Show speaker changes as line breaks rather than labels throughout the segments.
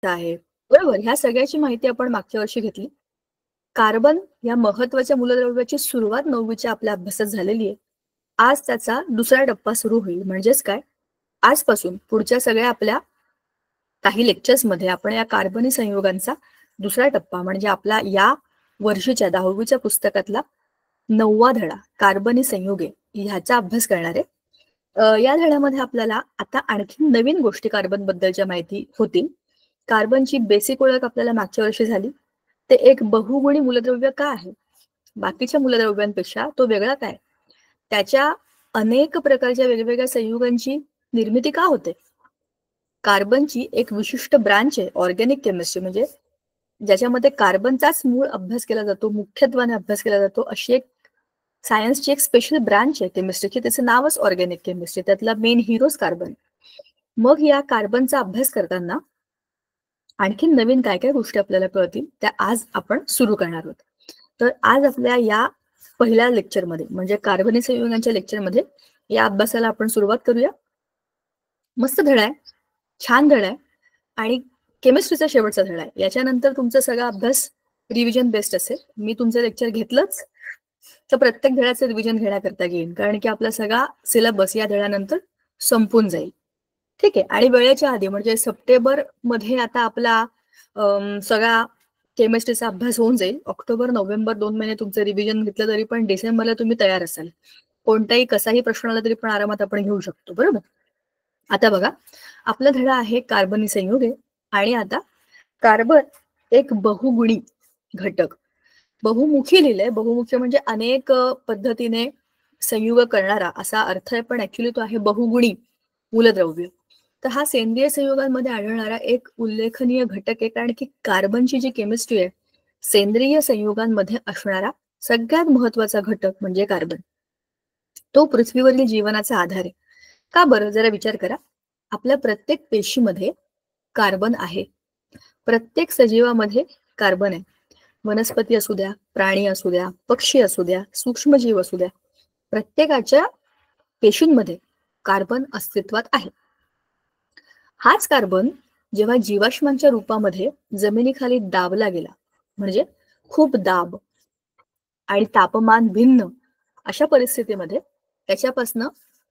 आहे, बरोबर. ह्या सगळ्याची माहिती आपण मागच्या वर्षी घेतली. कार्बन या महत्वाच्या मूलद्रव्याची सुरुवात 9वीच्या आपल्या अभ्यासात झालेली आहे. आज त्याचा दुसरा टप्पा सुरू होईल. म्हणजेच काय, आजपासून पुढच्या सगळ्या आपल्या काही लेक्चर्समध्ये आपण या कार्बनी संयुगांचा दुसरा टप्पा म्हणजे आपला या वर्षीच्या 10वीच्या पुस्तकातला 9वा धडा कार्बनी संयुगे ह्याचा अभ्यास करणार आहे. या धड्यामध्ये आपल्याला आता आणखी नवीन गोष्टी कार्बन बद्दलच्या माहिती होतील. कार्बनची बेसिक ओळख आपल्याला मागच्या वर्षी झाली. ते एक बहुगुणी मूलद्रव्य का आहे, बाकीच्या मूलद्रव्यांपेक्षा तो वेगळा काय, त्याच्या अनेक प्रकारच्या वेगवेगळ्या संयुगांची निर्मिती का होते, कार्बनची एक विशिष्ट ब्रांच आहे ऑर्गॅनिक केमिस्ट्री, म्हणजे ज्याच्यामध्ये कार्बनचाच मूळ अभ्यास केला जातो, मुख्यत्वाने अभ्यास केला जातो, अशी एक सायन्सची एक स्पेशल ब्रांच आहे केमिस्ट्रीची, त्याचं नावच ऑर्गॅनिक केमिस्ट्री, त्यातला मेन हिरोज कार्बन. मग या कार्बनचा अभ्यास करताना आणखी नवीन काय काय गोष्टी आपल्याला कळतील त्या आज आपण सुरू करणार आहोत. तर आज आपल्या या पहिल्या लेक्चरमध्ये म्हणजे कार्बनी संयुगांच्या लेक्चरमध्ये या अभ्यासाला आपण सुरुवात करूया. मस्त धडा आहे, छान धडा आहे आणि केमिस्ट्रीचा शेवटचा धडा आहे. याच्यानंतर तुमचा सगळा अभ्यास रिव्हिजन बेस्ड असेल. मी तुमचं लेक्चर घेतलंच तर प्रत्येक धड्याचं रिव्हिजन घेण्याकरता घेईन, कारण की आपला सगळा सिलेबस या धड्यानंतर संपून जाईल. ठीक आहे. आणि वेळेच्या आधी म्हणजे सप्टेंबर मध्ये आता आपला सगळा केमिस्ट्रीचा अभ्यास होऊन जाईल. ऑक्टोबर नोव्हेंबर 2 महिने तुमचं रिव्हिजन घेतलं तरी पण डिसेंबरला तुम्ही तयार असाल. कोणताही कसाही प्रश्न आला तरी पण आरामात आपण घेऊ शकतो, बरोबर. आता बघा, आपला धडा आहे कार्बनी संयुगे आणि आता कार्बन एक बहुगुणी घटक, बहुमुखी लिहिलंय. बहुमुखी म्हणजे अनेक पद्धतीने संयुग करणारा असा अर्थ आहे, पण ऍक्च्युली तो आहे बहुगुणी मूलद्रव्य. तर हा सेंद्रिय संयुगांमध्ये आढळणारा एक उल्लेखनीय घटक आहे, कारण की कार्बनची जी केमिस्ट्री आहे सेंद्रिय संयुगांमध्ये असणारा सगळ्यात महत्वाचा घटक म्हणजे कार्बन. तो पृथ्वीवरील जीवनाचा आधार आहे. का बरं, जरा विचार करा. आपल्या प्रत्येक पेशीमध्ये कार्बन आहे, प्रत्येक सजीवामध्ये कार्बन आहे. वनस्पती असू द्या, प्राणी असू द्या, पक्षी असू द्या, सूक्ष्मजीव असू द्या, प्रत्येकाच्या पेशींमध्ये कार्बन अस्तित्वात आहे. हाच कार्बन जेव्हा जीवाश्मांच्या रूपामध्ये जमिनीखाली दाबला गेला, म्हणजे खूप दाब आणि तापमान भिन्न अशा परिस्थितीमध्ये त्याच्यापासनं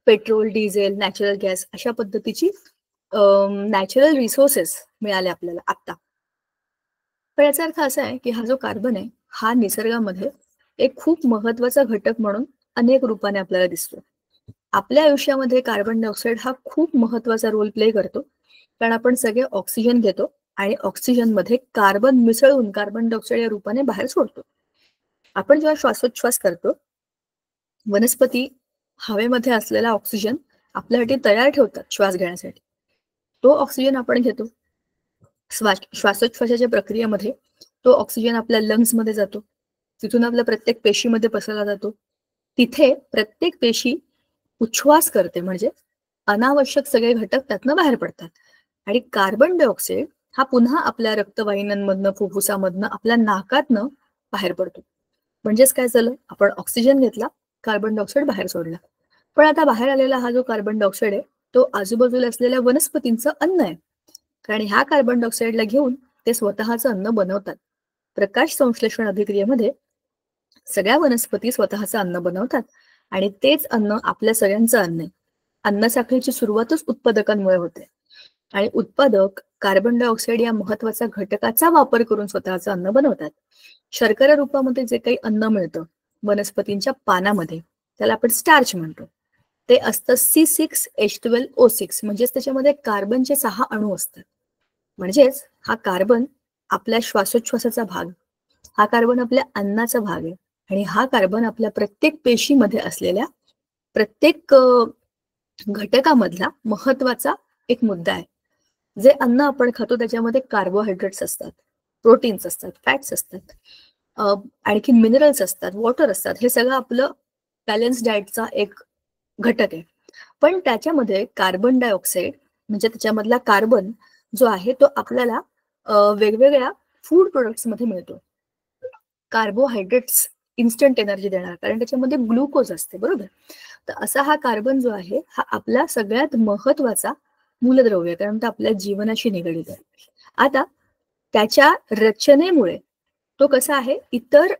पेट्रोल, डिझेल, नॅचरल गॅस अशा पद्धतीची नॅचरल रिसोर्सेस मिळाले आपल्याला आता. पण याचा अर्थ असा आहे की हा जो कार्बन आहे हा निसर्गामध्ये एक खूप महत्वाचा घटक म्हणून अनेक रूपाने आपल्याला दिसतो. आपल्या आयुष्यामध्ये कार्बन डायऑक्साईड हा खूप महत्वाचा रोल प्ले करतो, कारण आपण सगळे ऑक्सिजन घेतो आणि ऑक्सिजन मध्ये कार्बन मिसळून कार्बन डायऑक्साईड या रूपाने बाहेर सोडतो. आपण जेव्हा श्वासोच्छ्वास करतो, वनस्पती हवेमध्ये असलेला ऑक्सिजन आपल्यासाठी तयार ठेवतात श्वास घेण्यासाठी. तो ऑक्सिजन आपण घेतो. श्वासोच्छ्वासाच्या प्रक्रियेमध्ये तो ऑक्सिजन आपल्या लंग्समध्ये जातो, तिथून आपल्या प्रत्येक पेशीमध्ये पसरला जातो. तिथे प्रत्येक पेशी उच्छ्वास करते, म्हणजे अनावश्यक सगळे घटक त्यातनं बाहेर पडतात आणि कार्बन डायऑक्साईड हा पुन्हा आपल्या रक्तवाहिन्यांमधनं, फुफ्फुसामधनं, आपल्या नाकातनं बाहेर पडतो. म्हणजेच काय झालं, आपण ऑक्सिजन घेतला, कार्बन डायऑक्साईड बाहेर सोडला. पण आता बाहेर आलेला हा जो कार्बन डायऑक्साईड आहे तो आजूबाजूला असलेल्या वनस्पतींचं अन्न आहे, कारण ह्या कार्बन डायऑक्साईडला घेऊन ते स्वतःचं अन्न बनवतात. प्रकाश संश्लेषण अभिक्रियेमध्ये सगळ्या वनस्पती स्वतःचं अन्न बनवतात आणि तेच अन्न आपल्या सगळ्यांचं अन्न आहे. अन्न साखळीची सुरुवातच उत्पादकांमुळे होते आणि उत्पादक कार्बन डायऑक्साईड या महत्वाच्या घटकाचा वापर करून स्वतःचं अन्न बनवतात. शर्करा रूपामध्ये जे काही अन्न मिळतं वनस्पतींच्या पानामध्ये त्याला आपण स्टार्च म्हणतो. ते असतं C6H12O6, म्हणजेच त्याच्यामध्ये कार्बनचे 6 अणू असतात. म्हणजेच हा कार्बन आपल्या श्वासोच्छ्वासाचा भाग, हा कार्बन आपल्या अन्नाचा भाग आहे आणि हा कार्बन आपल्या प्रत्येक पेशीमध्ये असलेल्या प्रत्येक घटकामधला महत्वाचा एक मुद्दा आहे. जे अन्न आपण खातो त्याच्यामध्ये कार्बोहायड्रेट्स असतात, प्रोटीन्स असतात, फॅट्स असतात, आणखी मिनरल्स असतात, वॉटर असतात. हे सगळं आपलं बॅलन्स डाएटचा एक घटक आहे. पण त्याच्यामध्ये कार्बन डायऑक्साईड म्हणजे त्याच्यामधला कार्बन जो आहे तो आपल्याला वेगवेगळ्या फूड प्रोडक्ट्स मध्ये मिळतो. कार्बोहायड्रेट्स इन्स्टंट एनर्जी देणार, कारण त्याच्यामध्ये ग्लुकोज असते, बरोबर. तर असा हा कार्बन जो आहे हा आपला सगळ्यात महत्वाचा मूलद्रव्य आहे, कारण तो आपल्या जीवनाशी निगडीत आहे. आता त्याच्या रचनेमुळे तो कसा आहे, इतर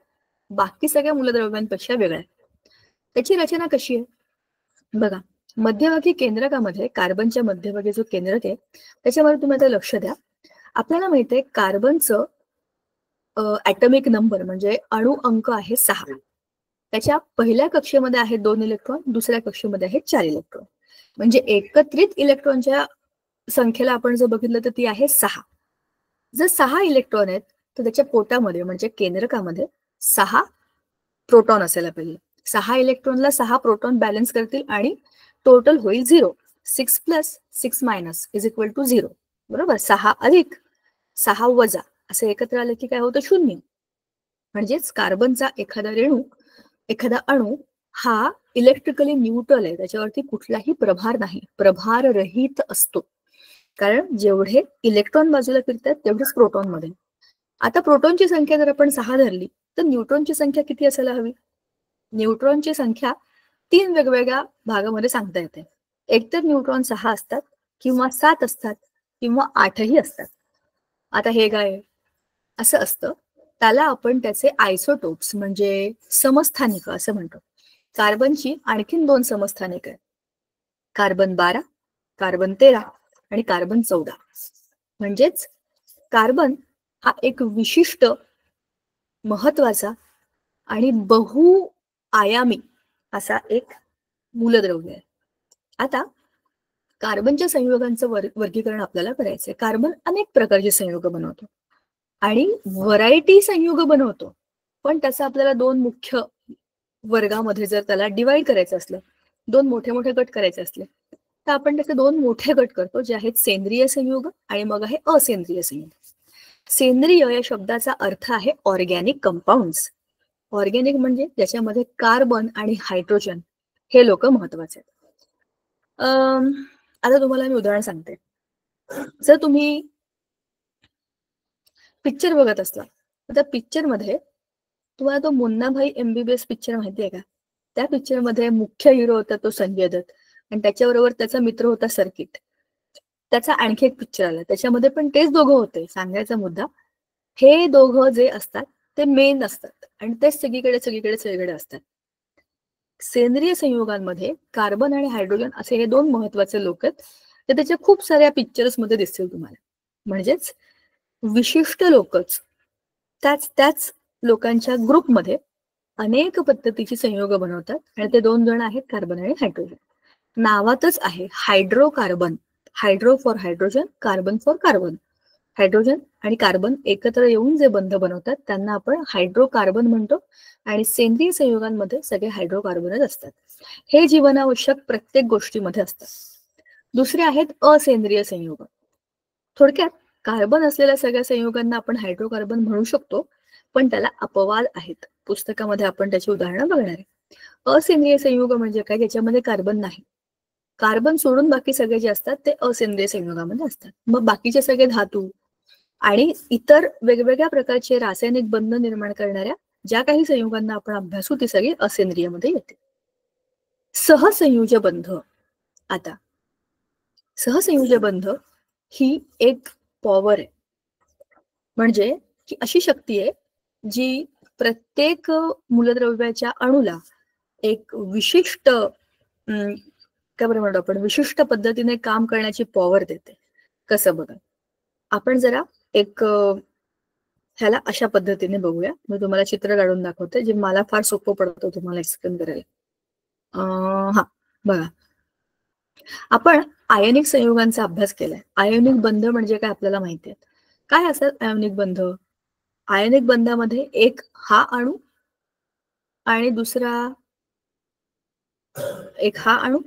बाकी सगळ्या मूलद्रव्यांपेक्षा वेगळा आहे. त्याची रचना कशी आहे बघा. मध्यभागी केंद्रकामध्ये, कार्बनच्या मध्यभागी जो केंद्रक आहे त्याच्यामध्ये तुम्ही आता लक्ष द्या. आपल्याला माहिती आहे कार्बनचं ॲटॉमिक नंबर म्हणजे अणु अंक आहे 6. त्याच्या पहिल्या कक्षेमध्ये आहेत 2 इलेक्ट्रॉन, दुसऱ्या कक्षेमध्ये आहेत 4 इलेक्ट्रॉन. म्हणजे एकत्रित इलेक्ट्रॉनच्या संख्येला आपण जर बघितलं तर ती आहे 6. जर 6 इलेक्ट्रॉन आहेत तर त्याच्या पोटामध्ये म्हणजे केंद्रकामध्ये 6 प्रोटॉन असायला पाहिजे. 6 इलेक्ट्रॉनला 6 प्रोटॉन बॅलन्स करतील आणि टोटल होईल 0. 6 plus 6 minus is equal to 0. बरोबर. 6 अधिक 6 वजा असं एकत्र आलं की काय होतं, 0. म्हणजेच कार्बनचा एखादा रेणू, एखादा अणू हा इलेक्ट्रिकली न्यूट्रल आहे, त्याच्यावरती कुठलाही प्रभार नाही, प्रभार रहित असतो. कारण जेवढे इलेक्ट्रॉन बाजूला फिरतात तेवढेच प्रोटॉन मध्ये. आता प्रोटॉनची संख्या जर आपण 6 धरली तर न्यूट्रॉनची संख्या किती असायला हवी? न्यूट्रॉनची संख्या 3 वेगवेगळ्या भागामध्ये सांगता येते. एकतर न्यूट्रॉन 6 असतात किंवा 7 असतात किंवा 8ही असतात. आता हे काय असं असतं, त्याला आपण त्याचे आयसोटोप्स म्हणजे समस्थानिक असं म्हणतो. कार्बनची आणखीन 2 समस्थानिक आहेत, कार्बन 12, कार्बन 13 आणि कार्बन 14. म्हणजेच कार्बन हा एक विशिष्ट महत्वाचा आणि बहुआयामी असा एक मूलद्रव्य आहे. आता कार्बनच्या संयुगांचं वर्गीकरण आपल्याला करायचंय. कार्बन अनेक प्रकारचे संयुग बनवतो आणि व्हरायटी संयुग बनवतो, पण त्याचा आपल्याला 2 मुख्य वर्गामध्ये जर त्याला डिवाइड करायचं असलं, 2 मोठे मोठे गट करायचे असले तर आपण त्याचे 2 मोठे गट करतो, जे आहेत सेंद्रिय संयुग आणि मग आहे असेंद्रिय संयुग. सेंद्रिय या शब्दाचा अर्थ आहे ऑर्गॅनिक कंपाऊंड्स. ऑर्गॅनिक म्हणजे ज्याच्यामध्ये कार्बन आणि हायड्रोजन हे लोक महत्वाचे आहेत. आता तुम्हाला मी उदाहरण सांगते. जर तुम्ही पिक्चर बघत असला तर त्या पिक्चर मध्ये तुम्हाला तो मुन्नाभाई MBBS पिक्चर माहिती आहे का? त्या पिक्चर मध्ये मुख्य हिरो होता तो संजय दत्त आणि त्याच्याबरोबर त्याचा मित्र होता सर्किट. त्याचा आणखी एक पिक्चर आला, त्याच्यामध्ये पण तेच दोघं होते. सांगायचा मुद्दा, हे दोघं जे असतात ते मेन असतात आणि तेच सगळीकडे असतात. सेंद्रिय संयुगांमध्ये कार्बन आणि हायड्रोजन असे हे 2 महत्वाचे लोक आहेत. ते त्याच्या खूप साऱ्या पिक्चर्स मध्ये दिसतील तुम्हाला. म्हणजेच विशिष्ट लोकच त्याच लोकांच्या ग्रुपमध्ये अनेक पद्धतीची संयोग बनवतात आणि ते 2 जण आहेत कार्बन आणि हायड्रोजन. नावातच आहे hydrocarbon. Hydro for hydrogen, carbon for carbon. Hydrogen आणि कार्बन एकत्र येऊन जे बंध बनवतात त्यांना आपण हायड्रोकार्बन म्हणतो आणि सेंद्रिय संयुगांमध्ये सगळे हायड्रोकार्बनच असतात. हे जीवनावश्यक प्रत्येक गोष्टीमध्ये असतात. दुसरे आहेत असेंद्रिय संयुग. थोडक्यात कार्बन असलेल्या सगळ्या संयुगांना आपण हायड्रोकार्बन म्हणू शकतो, पण त्याला अपवाद आहेत. पुस्तकामध्ये आपण त्याची उदाहरणं बघणार आहे. असेंद्रिय संयुग म्हणजे काय? ज्याच्यामध्ये कार्बन नाही. कार्बन सोडून बाकी सगळे जे असतात ते असेंद्रिय संयुगामध्ये असतात. मग बाकीचे सगळे धातू आणि इतर वेगवेगळ्या प्रकारचे रासायनिक बंध निर्माण करणाऱ्या ज्या काही संयुगांना आपण अभ्यासू ती सगळी असेंद्रियमध्ये येते. सहसंयुज बंध. आता सहसंयुज बंध ही एक पॉवर आहे, म्हणजे की अशी शक्ती आहे जी प्रत्येक मूलद्रव्याच्या अणूला एक विशिष्ट काय बरं म्हणतो आपण विशिष्ट पद्धतीने काम करण्याची पॉवर देते. कसं बघा, आपण जरा एक ह्याला अशा पद्धतीने बघूया. मी तुम्हाला चित्र काढून दाखवते जे मला फार सोपं पडतं तुम्हाला एक्सप्लेन करायला. हा बघा, आपण आयनिक संयुगांचा अभ्यास केलाय. आयनिक बंध म्हणजे काय आपल्याला माहिती आहे. काय असतात आयनिक बंध? आयनिक बंधामध्ये एक हा अणू आणि दुसरा एक हा अणू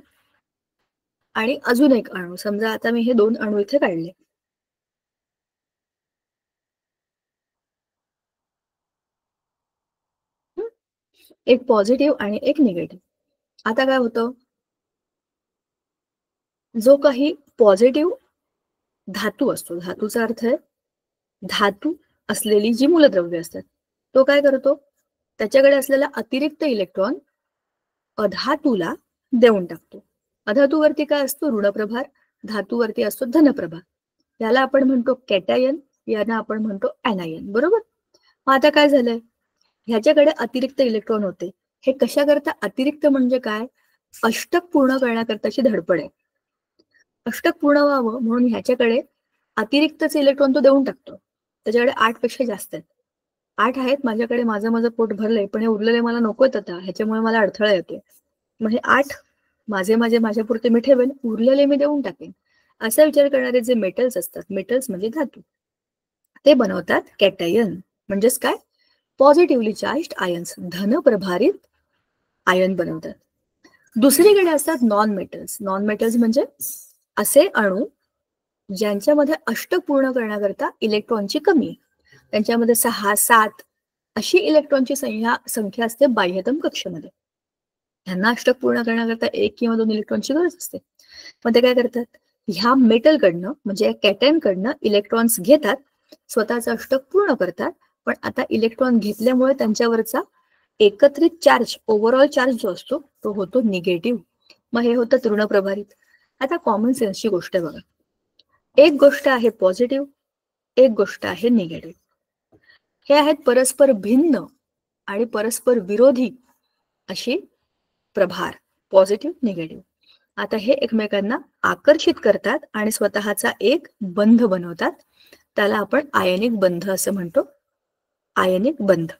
आणि अजून एक अणू. समजा आता मी हे 2 अणू इथे काढले. एक पॉझिटिव्ह आणि एक निगेटिव्ह. आता काय होतं, जो काही पॉझिटिव्ह धातू असतो, धातूचा अर्थ आहे धातू असलेली जी मूलद्रव्य असतात, तो काय करतो, त्याच्याकडे असलेला अतिरिक्त इलेक्ट्रॉन अधातूला देऊन टाकतो. अधातूवरती काय असतो? ऋणप्रभार. धातूवरती असतो धनप्रभार. याला आपण म्हणतो कॅटायन, यांना आपण म्हणतो ऍनायन. बरोबर. मग आता काय झालंय, ह्याच्याकडे अतिरिक्त इलेक्ट्रॉन होते. हे कशा करता अतिरिक्त म्हणजे काय, अष्टक पूर्ण करण्याकरताची धडपड आहे. अष्टक पूर्ण व्हावं म्हणून ह्याच्याकडे अतिरिक्तचे इलेक्ट्रॉन तो देऊन टाकतो. त्याच्याकडे 8 पेक्षा जास्त आहेत. 8 आहेत माझ्याकडे, माझं पोट भरलंय, पण हे उरलेले मला नकोत आता, ह्याच्यामुळे मला अडथळा येतोय. मग हे 8 माझ्यापुरते मी ठेवेन, उरलेले मी देऊन टाकेन. असा विचार करणारे जे मेटल्स असतात, मेटल्स म्हणजे धातू, ते बनवतात कॅटायन. म्हणजेच काय, पॉझिटिव्हली चार्ज्ड आयन्स, धन प्रभारित आयन बनवतात. दुसरीकडे असतात नॉन मेटल्स. नॉन मेटल्स म्हणजे असे अणू ज्यांच्यामध्ये अष्टक पूर्ण करण्याकरता इलेक्ट्रॉनची कमी आहे. त्यांच्यामध्ये 6, 7 अशी इलेक्ट्रॉनची संख्या असते बाह्यतम कक्षेमध्ये. ह्यांना अष्टक पूर्ण करण्याकरता 1 किंवा 2 इलेक्ट्रॉनची गरज असते. मग ते काय करतात, ह्या मेटलकडनं म्हणजे या कॅटायनकडनं इलेक्ट्रॉन्स घेतात, स्वतःचं अष्टक पूर्ण करतात. पण आता इलेक्ट्रॉन घेतल्यामुळे त्यांच्यावरचा एकत्रित चार्ज, ओव्हरऑल चार्ज जो असतो तो होतो निगेटिव्ह. मग हे होतं ऋण प्रभारित. आता कॉमन सेन्सची गोष्ट आहे बघा, एक गोष्ट आहे पॉझिटिव्ह, एक गोष्ट आहे निगेटिव्ह. हे आहेत परस्पर भिन्न आणि परस्पर विरोधी अशी प्रभार, पॉझिटिव्ह निगेटिव्ह. आता हे एकमेकांना आकर्षित करतात आणि स्वतःचा एक बंध बनवतात. त्याला आपण आयनिक बंध असं म्हणतो. आयनिक बंध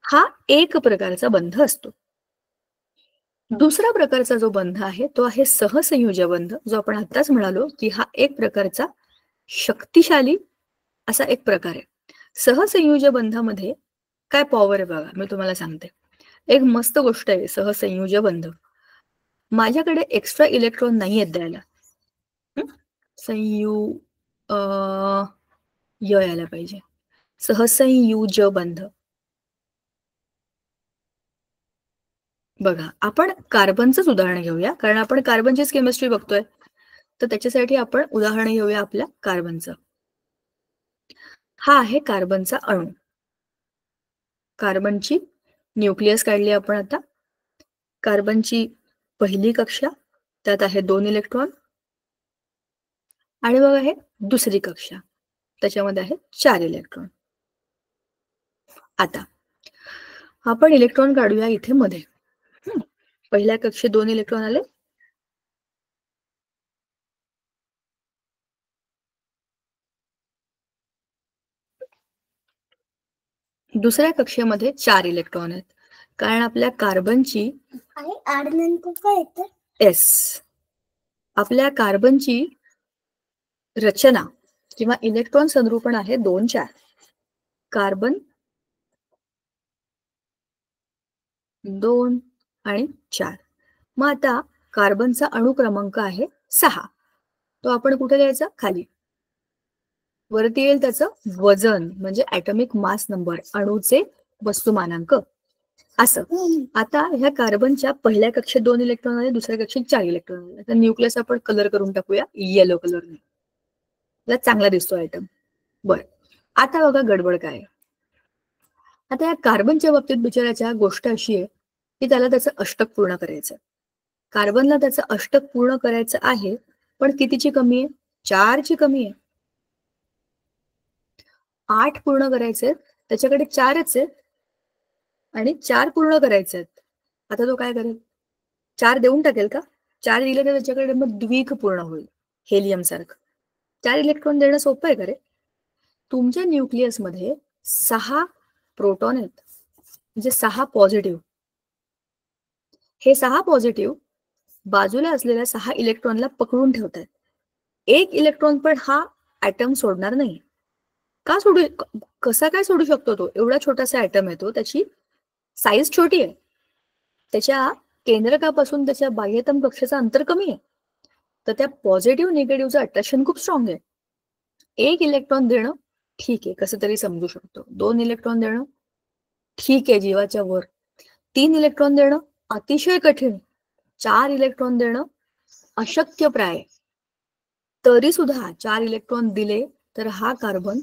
हा एक प्रकारचा बंध असतो. दुसरा प्रकारचा जो बंध आहे तो आहे सहसंयोज बंध, जो आपण आताच म्हणालो की हा एक प्रकारचा शक्तिशाली असा एक प्रकार आहे. सहसंयोज बंधामध्ये काय पॉवर आहे बघा, मी तुम्हाला सांगते. एक मस्त गोष्ट आहे सहसंयोज बंध. माझ्याकडे एक्स्ट्रा इलेक्ट्रॉन नाही आहेत द्यायला. यायला पाहिजे. सहसंयोज बंध. बघा, आपण कार्बनचंच उदाहरण घेऊया, कारण आपण कार्बनचीच केमिस्ट्री बघतोय. तर त्याच्यासाठी आपण उदाहरण घेऊया आपल्या कार्बनचं. हा आहे कार्बनचा अणू. कार्बनची न्यूक्लियस काढली आपण आता. कार्बनची पहिली कक्षा, त्यात आहे 2 इलेक्ट्रॉन. आणि बघा हे दुसरी कक्षा, त्याच्यामध्ये आहे 4 इलेक्ट्रॉन. आता आपण इलेक्ट्रॉन काढूया इथे मध्ये. पहिल्या कक्षेत 2 इलेक्ट्रॉन आले, दुसऱ्या कक्षेमध्ये 4 इलेक्ट्रॉन आहेत. कारण आपल्या कार्बनची आपल्या कार्बनची रचना किंवा इलेक्ट्रॉन संरूपण आहे 2, 4. कार्बन 2 आणि 4. मग आता कार्बनचा अणू क्रमांक आहे 6. तो आपण कुठे द्यायचा, खाली. वरती येईल त्याचं वजन म्हणजे ॲटॉमिक मास नंबर, अणूचे वस्तुमानांक असं. आता ह्या कार्बनच्या पहिल्या कक्षेत 2 इलेक्ट्रॉन आले, दुसऱ्या कक्षेत 4 इलेक्ट्रॉन आले. तर न्यूक्लियस आपण कलर करून टाकूया येलो कलरने, चांगला दिसतो आयटम. बर, आता बघा गडबड काय. आता या कार्बनच्या बाबतीत बिचाराच्या गोष्ट अशी आहे की त्याला त्याचं अष्टक पूर्ण करायचं. कार्बनला त्याचं अष्टक पूर्ण करायचं आहे, पण कितीची कमी आहे, 4ची कमी आहे. 8 पूर्ण करायचे, त्याच्याकडे 4च आहेत आणि 4 पूर्ण करायचे आहेत. आता तो काय करेल, 4 देऊन टाकेल का? 4 दिले तर त्याच्याकडे मग द्विक पूर्ण होईल, हेलियम सारखं. 4 इलेक्ट्रॉन देणं सोपं आहे का रे? तुमच्या न्यूक्लियसमध्ये 6 प्रोटॉन आहेत, म्हणजे 6 पॉझिटिव्ह. हे 6 पॉझिटिव्ह बाजूला असलेल्या 6 इलेक्ट्रॉनला पकडून ठेवतात. 1 इलेक्ट्रॉन पण हा ॲटम सोडणार नाही. का सोडू, कसा काय सोडू शकतो तो? एवढा छोटासा ॲटम आहे तो, त्याची साईज छोटी आहे, त्याच्या केंद्रकापासून त्याच्या बाह्यतम कक्षेचं अंतर कमी आहे. तर त्या पॉझिटिव्ह निगेटिव्हचं अट्रॅक्शन खूप स्ट्रॉंग आहे. 1 इलेक्ट्रॉन देणं ठीक आहे, कसं तरी समजू शकतो. 2 इलेक्ट्रॉन देणं ठीक आहे, जीवाच्या वर. 3 इलेक्ट्रॉन देणं अतिशय कठीण. 4 इलेक्ट्रॉन देणं अशक्य प्राय. तरी सुद्धा 4 इलेक्ट्रॉन दिले तर हा कार्बन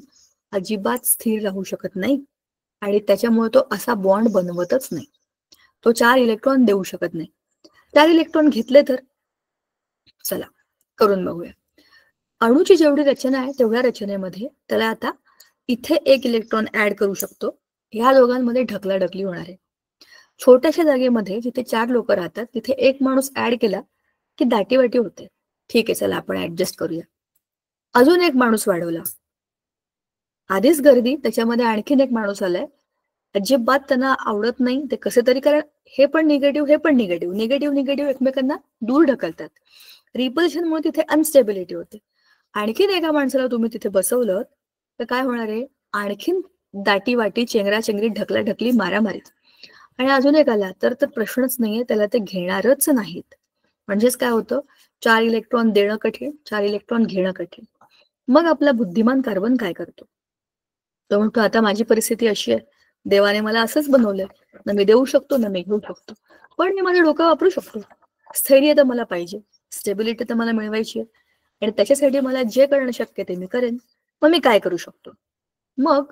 अजिबात स्थिर राहू शकत नाही आणि त्याच्यामुळे तो असा बॉन्ड बनवतच नाही. तो 4 इलेक्ट्रॉन देऊ शकत नाही. 4 इलेक्ट्रॉन घेतले तर चला करून बघूया. अणूची जेवढी रचना आहे तेवढ्या रचनेमध्ये त्याला आता इथे एक इलेक्ट्रॉन ऍड करू शकतो. ह्या दोघांमध्ये ढकलाढकली होणार आहे. छोट्याशा जागेमध्ये जिथे 4 लोक राहतात तिथे एक माणूस ऍड केला की दाटीवाटी होते. ठीक आहे, चला आपण ऍडजस्ट करूया. अजून एक माणूस वाढवला, आधीच गर्दी, त्याच्यामध्ये आणखीन एक माणूस आलाय, अजिबात त्यांना आवडत नाही ते कसे तरी, कारण हे पण निगेटिव्ह हे पण निगेटिव्ह, निगेटिव्ह निगेटिव्ह एकमेकांना दूर ढकलतात. रिपल्शनमुळे तिथे अनस्टेबिलिटी होते. आणखीन एका माणसाला तुम्ही तिथे बसवलं तर काय होणार आहे, आणखीन दाटीवाटी, चेंगराचेंगरी, ढकलाढकली, मारामारी. आणि अजून एक आला तर प्रश्नच नाहीये, त्याला ते घेणारच नाहीत. म्हणजेच काय होतं, 4 इलेक्ट्रॉन देणं कठीण, 4 इलेक्ट्रॉन घेणं कठीण. मग आपला बुद्धिमान कार्बन काय करतो, तो म्हणतो आता माझी परिस्थिती अशी आहे, देवाने मला असंच बनवलंय, ना मी देऊ शकतो ना मी घेऊ शकतो, पण मी माझं डोकं वापरू शकतो. स्थैर्य तर मला पाहिजे, स्टेबिलिटी तर मला मिळवायची आहे, आणि त्याच्यासाठी मला जे करणं शक्य ते मी करेन. मग मी काय करू शकतो, मग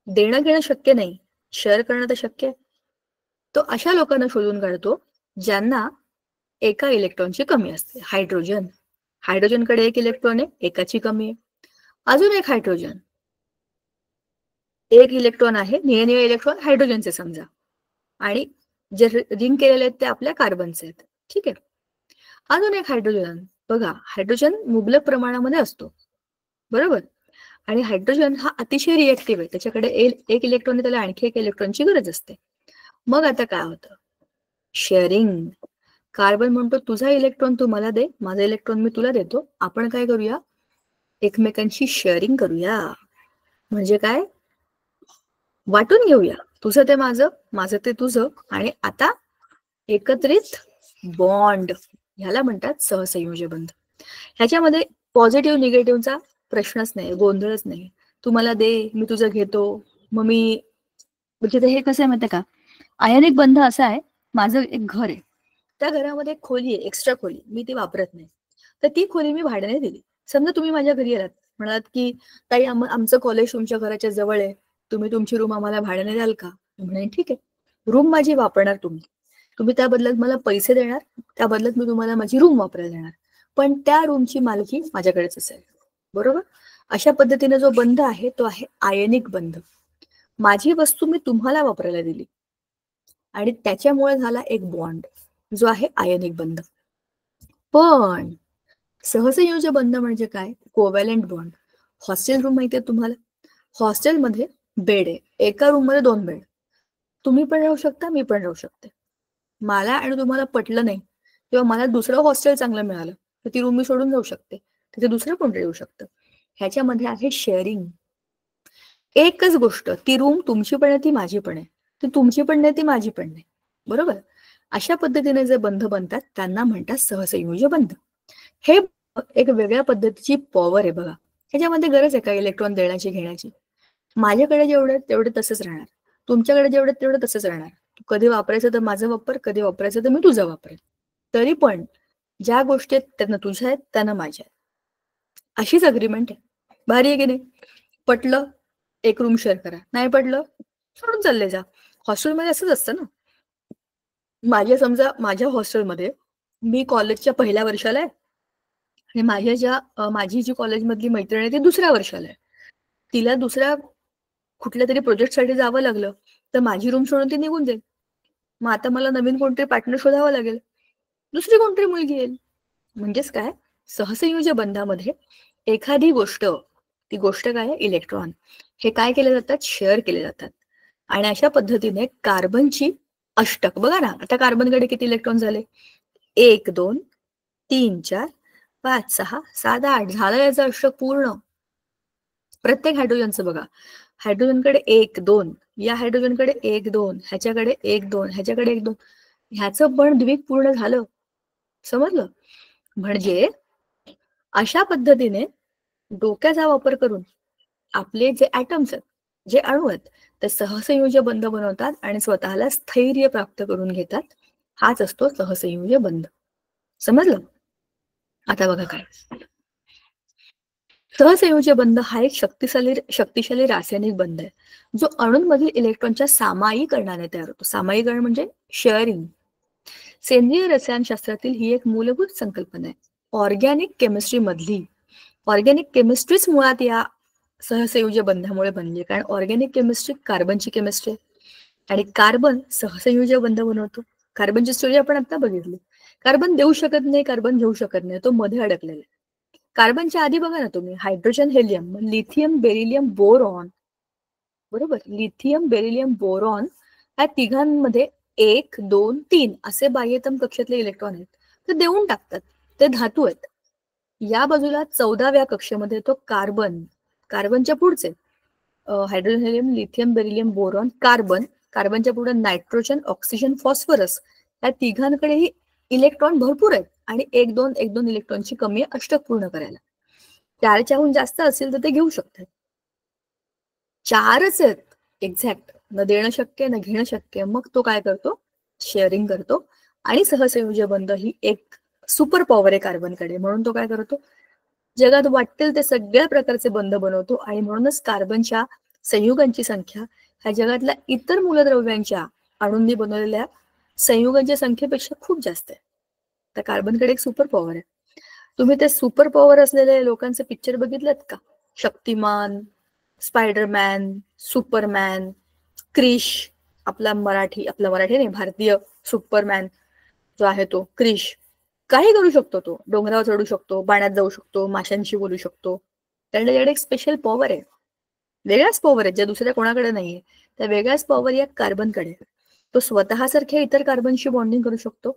देणं घेणं शक्य नाही, शेअर करणं तर शक्य आहे. तो अशा लोकांना शोधून काढतो ज्यांना एका इलेक्ट्रॉनची कमी असते. हायड्रोजन, हायड्रोजनकडे एक इलेक्ट्रॉन आहे, एकाची कमी आहे. अजून एक हायड्रोजन, एक इलेक्ट्रॉन आहे, निळे इलेक्ट्रॉन हायड्रोजनचे समजा, आणि जे रिंग केलेले आहेत ते आपल्या कार्बनचे आहेत. ठीक आहे. अजून एक हायड्रोजन, बघा हायड्रोजन मुबलक प्रमाणामध्ये असतो, बरोबर, आणि हायड्रोजन हा अतिशय रिएक्टिव्ह आहे, त्याच्याकडे एक इलेक्ट्रॉन, त्याला आणखी एक इलेक्ट्रॉनची गरज असते. मग आता काय होतं, शेअरिंग. कार्बन म्हणतो तुझा इलेक्ट्रॉन तू मला दे, माझा इलेक्ट्रॉन मी तुला देतो, आपण काय करूया, एकमेकांशी शेअरिंग करूया. म्हणजे काय, वाटून घेऊया, तुझं ते माझं, माझं ते तुझं, आणि आता एकत्रित बॉन्ड, ह्याला म्हणतात सहसंयोजी बंध. ह्याच्यामध्ये पॉझिटिव्ह निगेटिव्हचा प्रश्नच नाही, गोंधळच नाही. तू मला दे, मी तुझं घेतो, मग मी, म्हणजे हे कसं आहे माहितीये का, आयनिक बंध असा आहे, माझं एक घर आहे, त्या घरामध्ये एक खोली आहे, एक्स्ट्रा खोली, मी ती वापरत नाही, तर ती खोली मी भाड्याने दिली. समजा तुम्ही माझ्या घरी आलात, म्हणालात की ताई आमचं कॉलेज तुमच्या घराच्या जवळ आहे, तुम्ही तुमची रूम आम्हाला भाड्याने द्याल का, म्हणे ठीक आहे, रूम माझी वापरणार तुम्ही, तुम्ही त्या बदल्यात मला पैसे देणार, त्या बदल्यात मी तुम्हाला माझी रूम वापरायला देणार, पण त्या रूमची मालकी माझ्याकडेच असेल, बरोबर. अशा पद्धतीने जो बंध आहे तो आहे आयनिक बंध. माझी वस्तू मी तुम्हाला वापरायला दिली आणि त्याच्यामुळे झाला एक बॉन्ड जो आहे आयनिक बंध. पण सहसंयोजी बंध म्हणजे काय, कोव्हॅलेंट बॉन्ड. हॉस्टेल रूम माहितीये तुम्हाला, हॉस्टेलमध्ये बेड आहे, एका रूम मध्ये 2 बेड, तुम्ही पण राहू शकता, मी पण राहू शकते. मला आणि तुम्हाला पटलं नाही किंवा मला दुसरं हॉस्टेल चांगलं मिळालं तर ती रूम मी सोडून जाऊ शकते, तिथे दुसरं कोणतरी येऊ शकतं. ह्याच्यामध्ये आहे शेअरिंग. एकच गोष्ट, ती रूम तुमची पण आहे, ती माझी पण आहे, ती तुमची पण नाही, ती माझी पण नाही, बरोबर. अशा पद्धतीने जे बंध बनतात त्यांना म्हणतात सहसंयोजी बंध. हे एक वेगळ्या पद्धतीची पॉवर आहे बघा. ह्याच्यामध्ये गरज आहे का इलेक्ट्रॉन देण्याची घेण्याची, माझ्याकडे जेवढे तेवढे तसंच राहणार, तुमच्याकडे जेवढे तेवढे तसंच राहणार. कधी वापरायचं तर माझं वापर, कधी वापरायचं तर मी तुझं वापरेल, तरी पण ज्या गोष्टी आहेत त्यांना तुझ्या आहेत, त्यांना माझ्या आहेत, अशीच अग्रीमेंट आहे. भारी आहे की नाही. पटलं एक रूम शेअर करा, नाही पटलं सोडून चालले जा. हॉस्टेलमध्ये असंच असतं ना. समजा माझ्या हॉस्टेलमध्ये मी कॉलेजच्या पहिल्या वर्षाला आहे आणि माझी जी कॉलेजमधली मैत्रीण आहे ती दुसऱ्या वर्षाला आहे, तिला दुसऱ्या कुठल्या तरी प्रोजेक्टसाठी जावं लागलं तर माझी रूम सोडून ती निघून जाईल. मग आता मला नवीन कोणतरी पार्टनर शोधावं लागेल, दुसरी कोणतरी मुलगी येईल. म्हणजेच काय, सहसंयोजी बंधामध्ये एखादी गोष्ट, ती गोष्ट काय, इलेक्ट्रॉन, हे काय केले जातात, शेअर केले जातात. आणि अशा पद्धतीने कार्बनची अष्टक बघा ना, आता कार्बनकडे किती इलेक्ट्रॉन झाले, 1 2 3 4 5 6 7 8 झालं याचं अष्टक पूर्ण. प्रत्येक हायड्रोजनचं बघा, हायड्रोजनकडे 1 2, या हायड्रोजनकडे 1 2, ह्याच्याकडे 1 2, ह्याच्याकडे 1 2, ह्याचं पण द्विक पूर्ण झालं, समजलं. म्हणजे अशा पद्धतीने डोक्याचा वापर करून आपले जे ऍटम्स आहेत, जे अणू आहेत, ते सहसंयोजी बंध बनवतात आणि स्वतःला स्थैर्य प्राप्त करून घेतात. हाच असतो सहसंयोजी बंध, समजलं. आता बघा काय, सहसंयोजी बंध हा एक शक्तिशाली रासायनिक बंध आहे, जो अणूंमधील इलेक्ट्रॉनच्या सामायिकरणाने तयार होतो. सामायिकरण म्हणजे शेअरिंग. सेंद्रिय रसायनशास्त्रातील ही एक मूलभूत संकल्पना आहे. ऑर्गॅनिक केमिस्ट्री मधली ऑर्गॅनिक केमिस्ट्रीच मुळात या सहसंयोजी बंधामुळे बनली, कारण ऑर्गॅनिक केमिस्ट्री कार्बनची केमिस्ट्री आणि कार्बन सहसंयोजी बंध बनवतो. कार्बनची स्टोरी आपण आता बघितली. कार्बन देऊ शकत नाही, कार्बन घेऊ शकत नाही, तो मध्ये अडकलेला आहे. कार्बनच्या आधी बघा ना तुम्ही, hydrogen helium, lithium beryllium boron, बरोबर, लिथियम बेरिलियम बोरॉन या तिघांमध्ये 1, 2, 3 असे बाह्यतम कक्षातले इलेक्ट्रॉन आहेत, ते देऊन टाकतात, ते धातू आहेत. या बाजूला 14व्या कक्षेमध्ये तो कार्बन, कार्बनच्या पुढचे hydrogen helium lithium beryllium boron carbon, कार्बनच्या पुढे नायट्रोजन ऑक्सिजन फॉस्फरस, या तिघांकडेही इलेक्ट्रॉन भरपूर आहेत आणि 1-2 इलेक्ट्रॉनची कमी आहे अष्टक पूर्ण करायला. 4च्याहून जास्त असेल तर ते घेऊ शकतात. 4च आहेत एक्झॅक्ट, न देणं शक्य न घेणं शक्य, मग तो काय करतो, शेअरिंग करतो आणि सहसंयोजी बंध ही एक सुपर पॉवर आहे कार्बनकडे, म्हणून तो काय करतो, जगात वाटेल ते सगळ्या प्रकारचे बंध बनवतो. आणि म्हणूनच कार्बनच्या संयुगांची संख्या ह्या जगातल्या इतर मूलद्रव्यांच्या अणूंनी बनवलेल्या संयुगांच्या संख्येपेक्षा खूप जास्त आहे. तर कार्बनकडे एक सुपर पॉवर आहे. तुम्ही ते सुपर पॉवर असलेले लोकांचे पिक्चर बघितलेत का? शक्तिमान, स्पायडरमॅन, सुपरमॅन, क्रिश, आपला मराठी नाही, भारतीय सुपरमॅन जो आहे तो क्रिश, काही करू शकतो तो, डोंगरावर चढू शकतो, पाण्यात जाऊ शकतो, माशांशी बोलू शकतो. त्याच्याकडे एक स्पेशल पॉवर आहे, वेगळ्याच पॉवर आहे ज्या दुसऱ्या कोणाकडे नाहीये. त्या वेगळ्याच पॉवर या कार्बनकडे. तो स्वतःसारख्या इतर कार्बनशी बॉन्डिंग करू शकतो,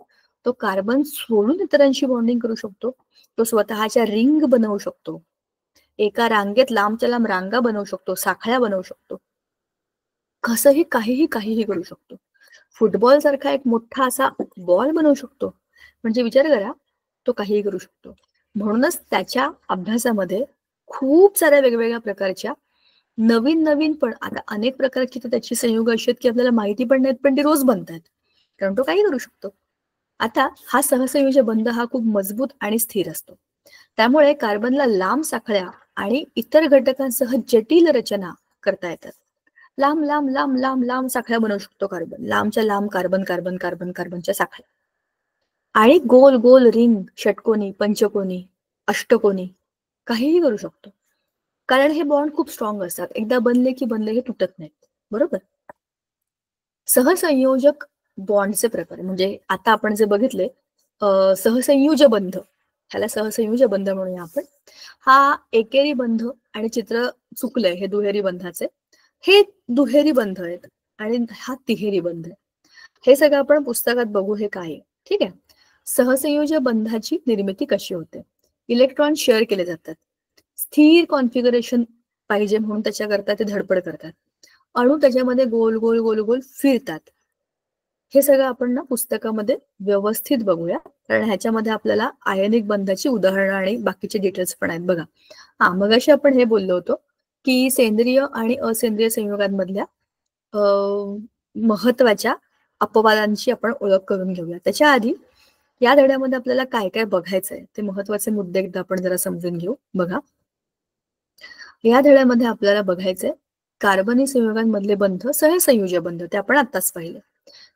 तो कार्बन सोडून इतरांशी बॉन्डिंग करू शकतो, तो स्वतःच्या रिंग बनवू शकतो, एका रांगेत लांबच्या लांब रांगा बनवू शकतो, साखळ्या बनवू शकतो, कसंही काहीही करू शकतो. फुटबॉल सारखा एक मोठा असा बॉल बनवू शकतो. म्हणजे विचार करा, तो काहीही करू शकतो. म्हणूनच त्याच्या अभ्यासामध्ये खूप साऱ्या वेगवेगळ्या प्रकारच्या नवीन पण, आता अनेक प्रकारची तर त्याची संयुग अशी आहेत की आपल्याला माहिती पण नाहीत, पण ती रोज बनतात, कारण तो काही करू शकतो. आता हा सहसंयोजी बंध हा खूप मजबूत आणि स्थिर असतो. त्यामुळे कार्बनला लांब साखळ्या आणि इतर घटकांसह जटिल रचना करता येतात. लांब लांब लांब लांब लांब साखळ्या बनवू शकतो कार्बन, लांबच्या लांब कार्बन कार्बन कार्बन कार्बनच्या साखळ्या, आणि गोल गोल रिंग, षटकोनी, पंचकोनी, अष्टकोनी, काहीही करू शकतो. कारण हे बॉन्ड खूप स्ट्रॉंग असतात, एकदा बनले की बनले, हे तुटत नाहीत, बरोबर. सहसंयोजक बॉन्डचे प्रकार म्हणजे आता आपण जे बघितले, सहसंयुज बंध, ह्याला सहसंयुज बंध म्हणूया आपण. हा एकेरी बंध आणि चित्र चुकलंय, हे दुहेरी बंधाचे, हे दुहेरी बंध आहेत आणि हा तिहेरी बंध आहे. हे सगळं आपण पुस्तकात बघू हे काय, ठीक आहे. सहसंयोजी बंधाची निर्मिती कशी होते, इलेक्ट्रॉन शेअर केले जातात, स्थिर कॉन्फिगरेशन पाहिजे म्हणून त्याच्याकरता ते धडपड करतात, अणू त्याच्यामध्ये गोल गोल गोल गोल फिरतात. हे सगळं आपण ना पुस्तकामध्ये व्यवस्थित बघूया, कारण ह्याच्यामध्ये आपल्याला आयनिक बंधाची उदाहरणं आणि बाकीचे डिटेल्स पण आहेत बघा. मगाशी आपण हे बोललो होतो की सेंद्रिय आणि असेंद्रिय संयुगांमधल्या महत्वाच्या अपवादांची आपण ओळख करून घेऊया. त्याच्या आधी या धड्यामध्ये आपल्याला काय काय बघायचंय ते महत्वाचे मुद्दे एकदा आपण जरा समजून घेऊ. बघा, या धड्यामध्ये आपल्याला बघायचंय कार्बनी संयुगांमधले बंध, सहसंयोजी बंध, ते आपण आत्ताच पाहिले.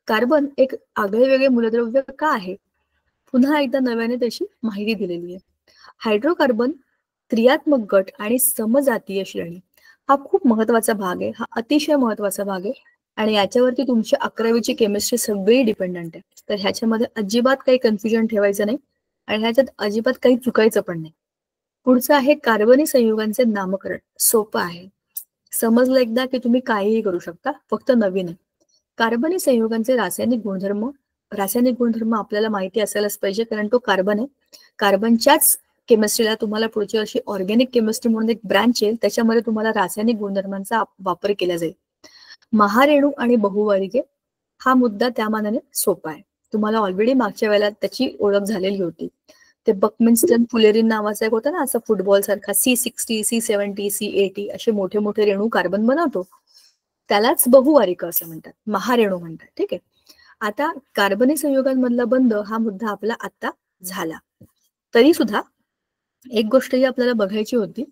कार्बन एक आगळे वेगळे मूलद्रव्य का आहे, पुन्हा एकदा नव्याने त्याची माहिती दिलेली आहे. हायड्रोकार्बन, क्रियात्मक गट आणि समजातीय श्रेणी हा खूप महत्वाचा भाग आहे, हा अतिशय महत्वाचा भाग आहे आणि याच्यावरती तुमची 11वीची केमिस्ट्री सगळी डिपेंडंट आहे. तर ह्याच्यामध्ये अजिबात काही कन्फ्युजन ठेवायचं नाही आणि ह्याच्यात अजिबात काही चुकायचं पण नाही. पुढचं आहे कार्बनी संयुगांचे नामकरण. सोपं आहे, समजलं एकदा की तुम्ही काहीही करू शकता, फक्त नवीन आहे. कार्बनी संयुगांचे रासायनिक गुणधर्म आपल्याला माहिती असायलाच पाहिजे, कारण तो कार्बन आहे. कार्बनच्याच केमिस्ट्रीला तुम्हाला पुढची अशी ऑर्गॅनिक केमिस्ट्री म्हणून एक ब्रांच येईल, त्याच्यामध्ये तुम्हाला रासायनिक गुणधर्मांचा वापर केला जाईल. महारेणू आणि बहुवर्गे हा मुद्दा त्या मानाने सोपा आहे, तुम्हाला ऑलरेडी मागच्या वेळेला त्याची ओळख झालेली होती. ते बकमिन्स्टन फुलेरिन नावाचा एक होता ना, असा फुटबॉल सारखा, C60, C70, C80 असे मोठे मोठे रेणू कार्बन बनवतो, त्यालाच बहुवारिक असं म्हणतात, महारेणू म्हणतात, ठीक आहे. आता कार्बनी संयुगांमधला बंध हा मुद्दा आपला आता झाला. तरी सुद्धा एक गोष्ट ही आपल्याला बघायची होती,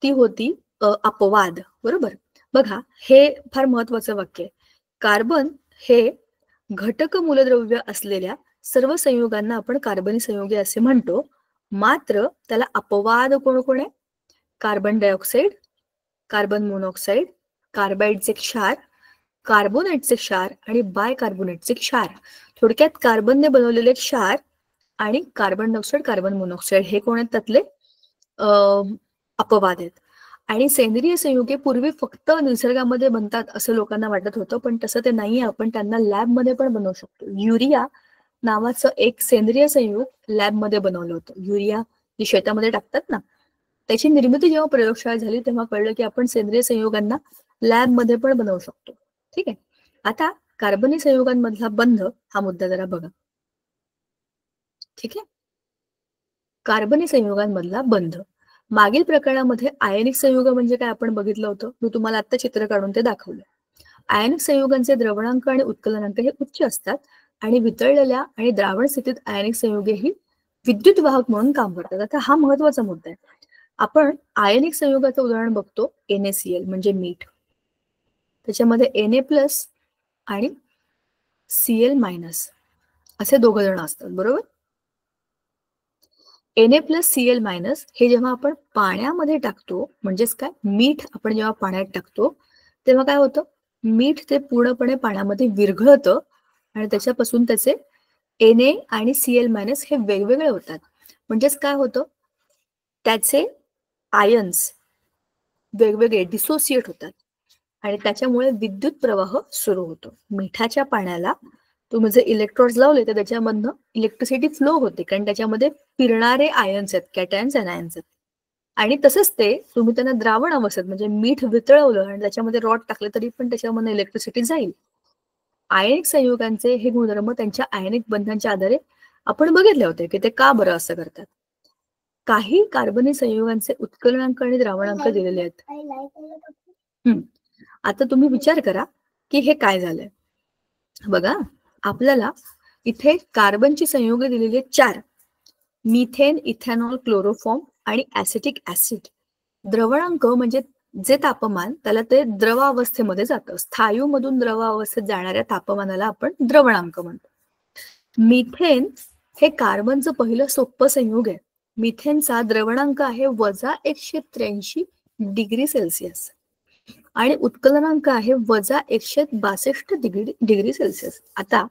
ती होती अपवाद, बरोबर. बघा, हे फार महत्वाचं वाक्य आहे. कार्बन हे घटक मूलद्रव्य असलेल्या सर्व संयुगांना आपण कार्बनी संयुगे असे म्हणतो, मात्र त्याला अपवाद कोण कोण आहे, कार्बन डायऑक्साईड, कार्बन मोनॉक्साईड, कार्बाइडचे क्षार, कार्बोनेटचे क्षार आणि बायकार्बोनेटचे क्षार. थोडक्यात कार्बनने बनवलेले क्षार आणि कार्बन डायऑक्साईड, कार्बन मोनॉक्साईड हे कोण आहेत त्यातले अपवाद आहेत. आणि सेंद्रिय संयुगे पूर्वी फक्त निसर्गामध्ये बनतात असं लोकांना वाटत होतं, पण तसं ते नाहीये. आपण त्यांना लॅबमध्ये पण बनवू शकतो. युरिया नावाचं एक सेंद्रिय संयुग लॅबमध्ये बनवलं होतं. युरिया जे शेतामध्ये टाकतात ना, त्याची निर्मिती जेव्हा प्रयोगशाळेत झाली तेव्हा कळलं की आपण सेंद्रिय संयुगांना लॅबमध्ये पण बनवू शकतो. ठीक आहे. आता कार्बनी संयुगांमधला बंध हा मुद्दा जरा बघा. ठीक आहे. कार्बनी संयुगांमधला बंध. मागील प्रकरणामध्ये आयनिक संयुग म्हणजे काय आपण बघितलं होतं. मी तुम्हाला आता चित्र काढून ते दाखवलं. आयनिक संयुगांचे द्रवणांक आणि उत्कलनांक हे उच्च असतात आणि वितळलेल्या आणि द्रावण स्थितीत आयनिक संयुगे ही विद्युत वाहक म्हणून काम करतात. आता हा महत्वाचा मुद्दा आहे. आपण आयनिक संयुगाचं उदाहरण बघतो NaCl म्हणजे मीठ. त्याच्यामध्ये Na+ आणि Cl- असे दोघ जण असतात, बरोबर. Na+Cl- हे जेव्हा आपण पाण्यामध्ये टाकतो, म्हणजेच काय, मीठ आपण जेव्हा पाण्यात टाकतो तेव्हा काय होतं, मीठ ते पूर्णपणे पाण्यामध्ये विरघळतं आणि त्याच्यापासून त्याचे Na आणि Cl- हे वेगवेगळे होतात. म्हणजेच काय होतं, त्याचे आयन्स वेगवेगळे डिसोसिएट होतात आणि त्याच्यामुळे विद्युत प्रवाह सुरू होतो. मिठाच्या पाण्याला तुम्ही जर इलेक्ट्रोड्स लावले तर त्याच्यामधनं इलेक्ट्रिसिटी फ्लो होते, कारण त्याच्यामध्ये फिरणारे आयन्स आहेत, कॅटायन्स आणि आयन्स आहेत. आणि तसंच ते तुम्ही त्यांना द्रावण अवस्थेत म्हणजे मीठ वितळवलं आणि त्याच्यामध्ये रॉड टाकले तरी पण त्याच्यामध्ये इलेक्ट्रिसिटी जाईल. आयनिक संयुगांचे हे गुणधर्म त्यांच्या आयनिक बंधांच्या आधारे आपण बघितले होते की ते का बरं असं करतात. काही कार्बनी संयुगांचे उत्कलनांक आणि द्रावणांक दिलेले आहेत. आता तुम्ही विचार करा की हे काय झालंय. बघा, आपल्याला इथे कार्बनची संयुगे दिलेली आहेत 4: मिथेन, इथेनॉल, क्लोरोफॉर्म आणि ऍसिटिक ऍसिड. द्रवणांक म्हणजे जे तापमान त्याला ते द्रवावस्थेमध्ये जातं. स्थायूमधून द्रवावस्थेत जाणाऱ्या तापमानाला आपण द्रवणांक म्हणतो. मिथेन हे कार्बनचं पहिलं सोपं संयुग आहे. मिथेनचा द्रवणांक आहे -183 डिग्री सेल्सिअस आणि उत्कलनांक आहे -162 डिग्री सेल्सिअस. आता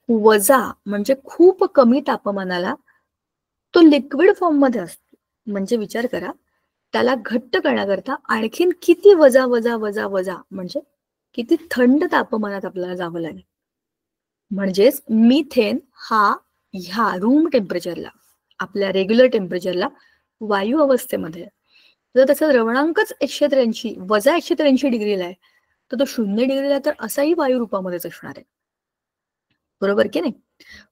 वजा म्हणजे खूप कमी तापमानाला तो लिक्विड फॉर्म मध्ये असतो. म्हणजे विचार करा, त्याला घट्ट करण्याकरता आणखीन किती वजा वजा वजा वजा म्हणजे किती थंड तापमानात आपल्याला जावं लागेल. म्हणजेच मिथेन हा ह्या रूम टेम्परेचरला, आपल्या रेग्युलर टेम्परेचरला वायू अवस्थेमध्ये जर त्याचा द्रवणांकच 183 डिग्रीला आहे तर तो 0 डिग्रीला तर असाही वायू रूपामध्येच असणार आहे, बरोबर की नाही.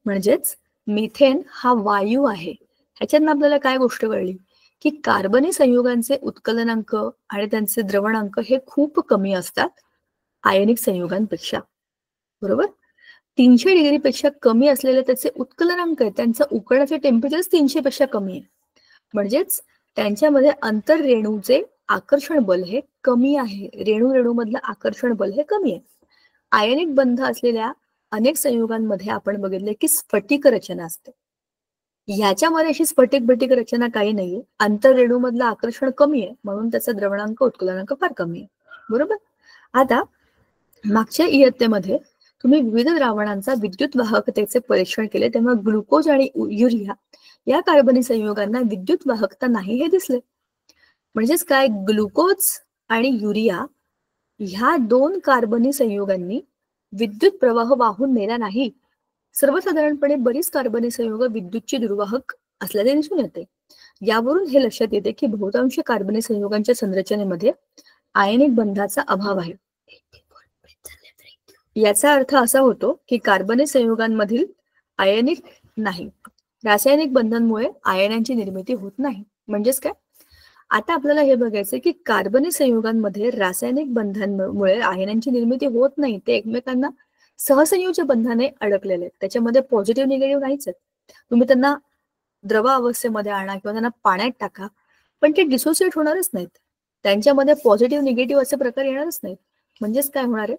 म्हणजेच मिथेन हा वायू आहे. ह्याच्यातनं आपल्याला काय गोष्ट कळली की कार्बनी संयुगांचे उत्कलनांक आणि त्यांचे द्रवणांक हे खूप कमी असतात आयनिक संयुगांपेक्षा, बरोबर. 300 डिग्रीपेक्षा कमी असलेले त्याचे उत्कलनांक आहे, त्यांचं उकळण्याचे टेम्परेचर 300 पेक्षा कमी आहे. म्हणजेच त्यांच्यामध्ये आंतररेणूचे आकर्षण बल हे कमी आहे. रेणू रेणूमधलं आकर्षण बल हे कमी आहे. आयनिक बंध असलेल्या अनेक संयुगांमध्ये आपण बघितले की स्फटिक रचना असते. ह्याच्यामध्ये अशी स्फटिक रचना काही नाहीये. आंतररेणूमधलं आकर्षण कमी आहे म्हणून त्याचा द्रवणांक उत्कलनांक फार कमी आहे, बरोबर. आता मागच्या इयत्तेमध्ये तुम्ही विविध द्रावणांचा विद्युत वाहकतेचे परीक्षण केले तेव्हा ग्लुकोज आणि युरिया या कार्बनी संयुगांना विद्युत वाहकता नाही हे दिसले. म्हणजेच काय, ग्लुकोज आणि युरिया ह्या 2 कार्बनी संयुगांनी विद्युत प्रवाह वाहून नेला नाही. सर्वसाधारणपणे बरीच कार्बनी संयुग विद्युतची दुर्वाहक असल्याचे दिसून येते. यावरून हे लक्षात येते की बहुतांश कार्बनी संयुगांच्या संरचनेमध्ये आयनिक बंधाचा अभाव आहे. याचा अर्थ असा होतो की कार्बनी संयुगांमधील आयनिक नाही, रासायनिक बंधांमुळे आयनांची निर्मिती होत नाही. म्हणजेच काय, आता आपल्याला हे बघायचं की कार्बनी संयुगांमध्ये रासायनिक बंधांमुळे आयनांची निर्मिती होत नाही, ते एकमेकांना सहसंयोजक बंधाने अडकलेले आहेत. त्याच्यामध्ये पॉझिटिव्ह निगेटिव्ह नाहीच आहेत. तुम्ही त्यांना द्रव अवस्थेमध्ये आणा किंवा त्यांना पाण्यात टाका पण ते डिसोसिएट होणारच नाहीत. त्यांच्यामध्ये पॉझिटिव्ह निगेटिव्ह असे प्रकार येणारच नाहीत. म्हणजेच काय होणार आहे,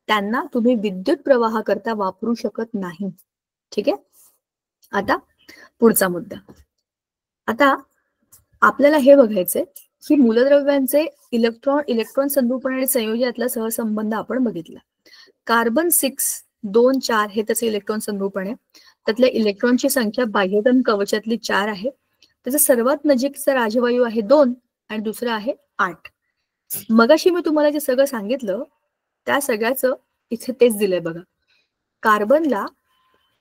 त्यांना तुम्ही विद्युत प्रवाहाकरता वापरू शकत नाही. ठीक आहे. आता पुढचा मुद्दा. आता आपल्याला हे बघायचंय ही मूलद्रव्यांचे इलेक्ट्रॉन संरूपण आणि संयोजन यातला सहसंबंध आपण बघितला. कार्बन 6, 2, 4 हे त्याचे इलेक्ट्रॉन संरूपण आहे. त्यातल्या इलेक्ट्रॉनची संख्या बाह्यतम कवचातली 4 आहे. त्याचा सर्वात नजीकचा राजवायू आहे 2 आणि दुसरा आहे 8. मगाशी मी तुम्हाला जे सगळं सांगितलं त्या सगळ्याचं इथे तेच दिलंय बघा. कार्बनला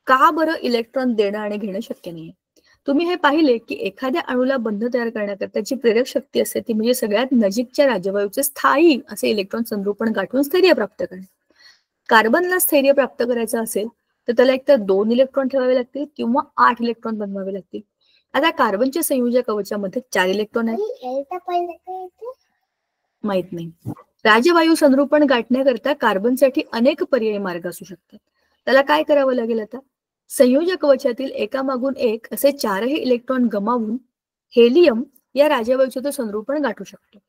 का बरं इलेक्ट्रॉन देणं आणि घेणं शक्य नाहीये? तुम्ही हे पाहिले की एखाद्या अणूला बंध तयार करण्याकरता जी प्रेरक शक्ती असते ती म्हणजे सगळ्यात नजीकच्या राजवायूचे स्थायी असे इलेक्ट्रॉन संरूपण गाठून स्थैर्य प्राप्त करणे. कार्बनला स्थैर्य प्राप्त करायचं असेल तर त्याला एकतर 2 इलेक्ट्रॉन ठेवावे लागतील किंवा 8 इलेक्ट्रॉन बनवावे लागतील. आता कार्बनच्या संयोजक कवचामध्ये 4 इलेक्ट्रॉन आहेत. माहित नाही. राजवायू संरूपण गाठण्याकरता कार्बनसाठी अनेक पर्यायी मार्ग असू शकतात. त्याला काय करावं लागेल आता? संयोजक कवचातील एकामागून एक असे 4ही इलेक्ट्रॉन गमावून हेलियम या राजवायूचं तो संरूपण गाठू शकतो.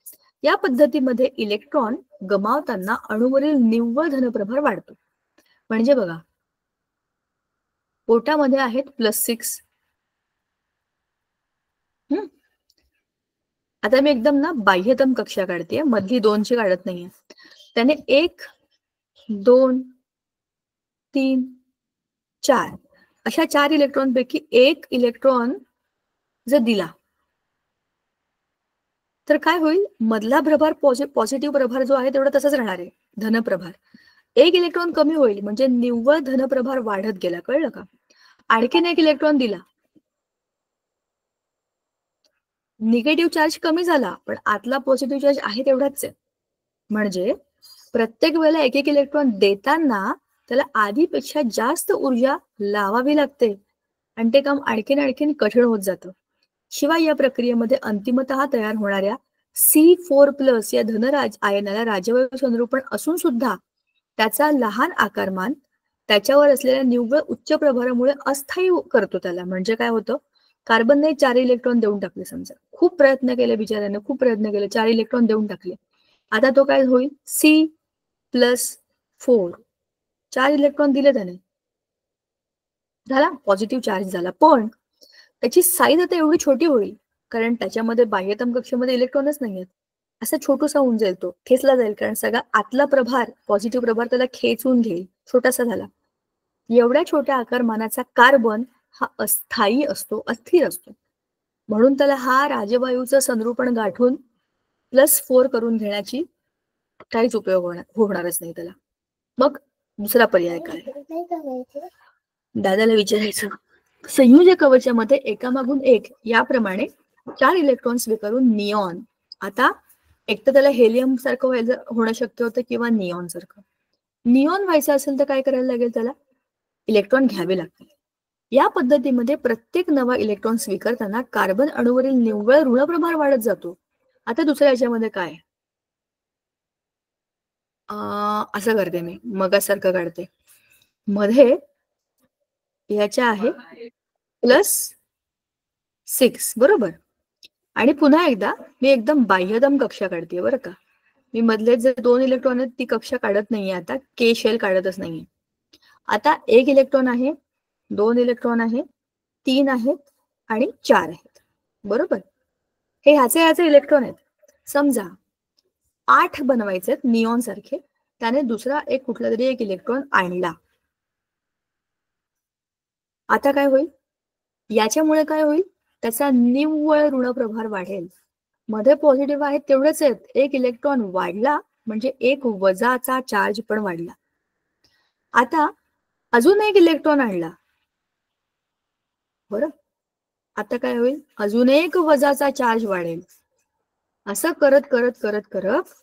या पद्धतीमध्ये इलेक्ट्रॉन गमावताना अणूवरील निव्वळ धनप्रभार वाढतो. म्हणजे बघा, पोटामध्ये आहेत +6. आता मी एकदम ना बाह्यतम कक्षा काढते, मधली 2ची काढत नाहीये. त्याने 1, 2, 3, 4 अशा 4 इलेक्ट्रॉन पैकी 1 इलेक्ट्रॉन जर दिला तर काय होईल? मधला प्रभार पॉझिटिव्ह प्रभार जो आहे तेवढा तसाच राहणार आहे, धनप्रभार. 1 इलेक्ट्रॉन कमी होईल म्हणजे निव्वळ धनप्रभार वाढत गेला. कळलं का? आणखीन 1 इलेक्ट्रॉन दिला, निगेटिव्ह चार्ज कमी झाला पण आतला पॉझिटिव्ह चार्ज आहे तेवढाच आहे. म्हणजे प्रत्येक वेळेला 1-1 इलेक्ट्रॉन देताना त्याला आधीपेक्षा जास्त ऊर्जा लावावी लागते आणि ते काम आणखीन कठीण होत जातं. शिवाय या प्रक्रियेमध्ये अंतिमतः तयार होणाऱ्या C4+ या धनराज आयनाला राजवायू संरूपण असून सुद्धा त्याचा लहान आकारमान त्याच्यावर असलेल्या निव्वळ उच्च प्रभारामुळे अस्थायी करतो त्याला. म्हणजे काय होतं? कार्बनने 4 इलेक्ट्रॉन देऊन टाकले. समजा खूप प्रयत्न केले बिचाऱ्याने, खूप प्रयत्न केले, 4 इलेक्ट्रॉन देऊन टाकले. आता तो काय होईल? C+4 4 इलेक्ट्रॉन दिले त्याने, झाला पॉझिटिव्ह चार्ज झाला. पण त्याची साईज आता एवढी छोटी होईल कारण त्याच्यामध्ये बाह्यतम कक्षेमध्ये इलेक्ट्रॉनच नाहीयेत. असा छोटूसा होऊन जाईल, तो खेचला जाईल कारण सगळा आतला प्रभार पॉझिटिव्ह प्रभार त्याला खेचून घेईल. छोटासा झाला. एवढ्या छोट्या आकारमानाचा कार्बन हा अस्थायी असतो, अस्थिर असतो. म्हणून त्याला हा राजवायूचं संरूपण गाठून +4 करून घेण्याची काहीच उपयोग होणारच नाही त्याला. मग दुसरा पर्याय काय? दादाला विचारायचं. संयोजक कवचामध्ये एकामागून एक याप्रमाणे 4 इलेक्ट्रॉन स्वीकारून निऑन, आता एक तर त्याला हेलियम सारखं होणं शक्य होतं किंवा निऑन सारखं. निऑन व्हायचं असेल तर काय करायला लागेल? त्याला इलेक्ट्रॉन घ्यावे लागतील. या पद्धतीमध्ये प्रत्येक नवा इलेक्ट्रॉन स्वीकारताना कार्बन अणूवरील निव्वळ ऋणप्रभार वाढत जातो. आता दुसऱ्या याच्यामध्ये काय? असं करते मी, मगासारखं काढते. मध्ये याच्या आहे +6 बरोबर. आणि पुन्हा एकदा मी एकदम बाह्यतम कक्षा काढते बरं का. मी मधले जे 2 इलेक्ट्रॉन आहेत ती कक्षा काढत नाहीये आता, के शेल काढतच नाहीये. आता 1 इलेक्ट्रॉन आहे, 2 इलेक्ट्रॉन आहे, 3 आहेत आणि 4 आहेत बरोबर. हे ह्याचे इलेक्ट्रॉन आहेत. समजा 8 बनवायचे निऑन सारखे, त्याने दुसरा एक कुठला तरी एक इलेक्ट्रॉन आणला. आता काय होईल? याच्यामुळे काय होईल? त्याचा निव्वळ ऋणप्रभार वाढेल. मध्ये पॉझिटिव्ह आहेत तेवढेच आहेत, 1 इलेक्ट्रॉन वाढला म्हणजे 1 वजाचा चार्ज पण वाढला. आता अजून 1 इलेक्ट्रॉन आणला बरं. आता काय होईल? अजून 1 वजाचा चार्ज वाढेल. असं करत करत करत करत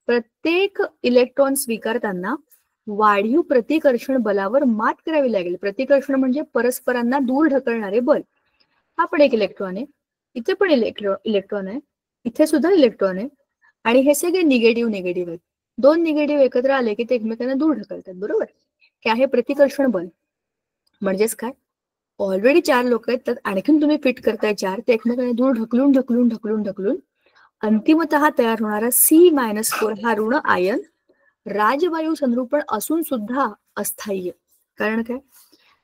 प्रत्येक इलेक्ट्रॉन स्वीकारताना वाढीव प्रतिकर्षण बलावर मात करावी लागेल. प्रतिकर्षण म्हणजे परस्परांना दूर ढकलणारे बल. हा पण एक इलेक्ट्रॉन आहे, इथे पण इलेक्ट्रॉन आहे, इथे सुद्धा इलेक्ट्रॉन आहे आणि हे सगळे निगेटिव्ह आहेत. 2 निगेटिव्ह एकत्र आले की ते एकमेकांना दूर ढकलतात बरोबर. हे आहे प्रतिकर्षण बल. म्हणजेच काय? ऑलरेडी 4 लोक आहेत, तर आणखीन तुम्ही फिट करताय 4, ते एकमेकांना दूर ढकलून ढकलून ढकलून ढकलून अंतिमतः तयार होणारा C-4 हा ऋण आयन राजवायू संरूपण असून सुद्धा अस्थायी. कारण काय?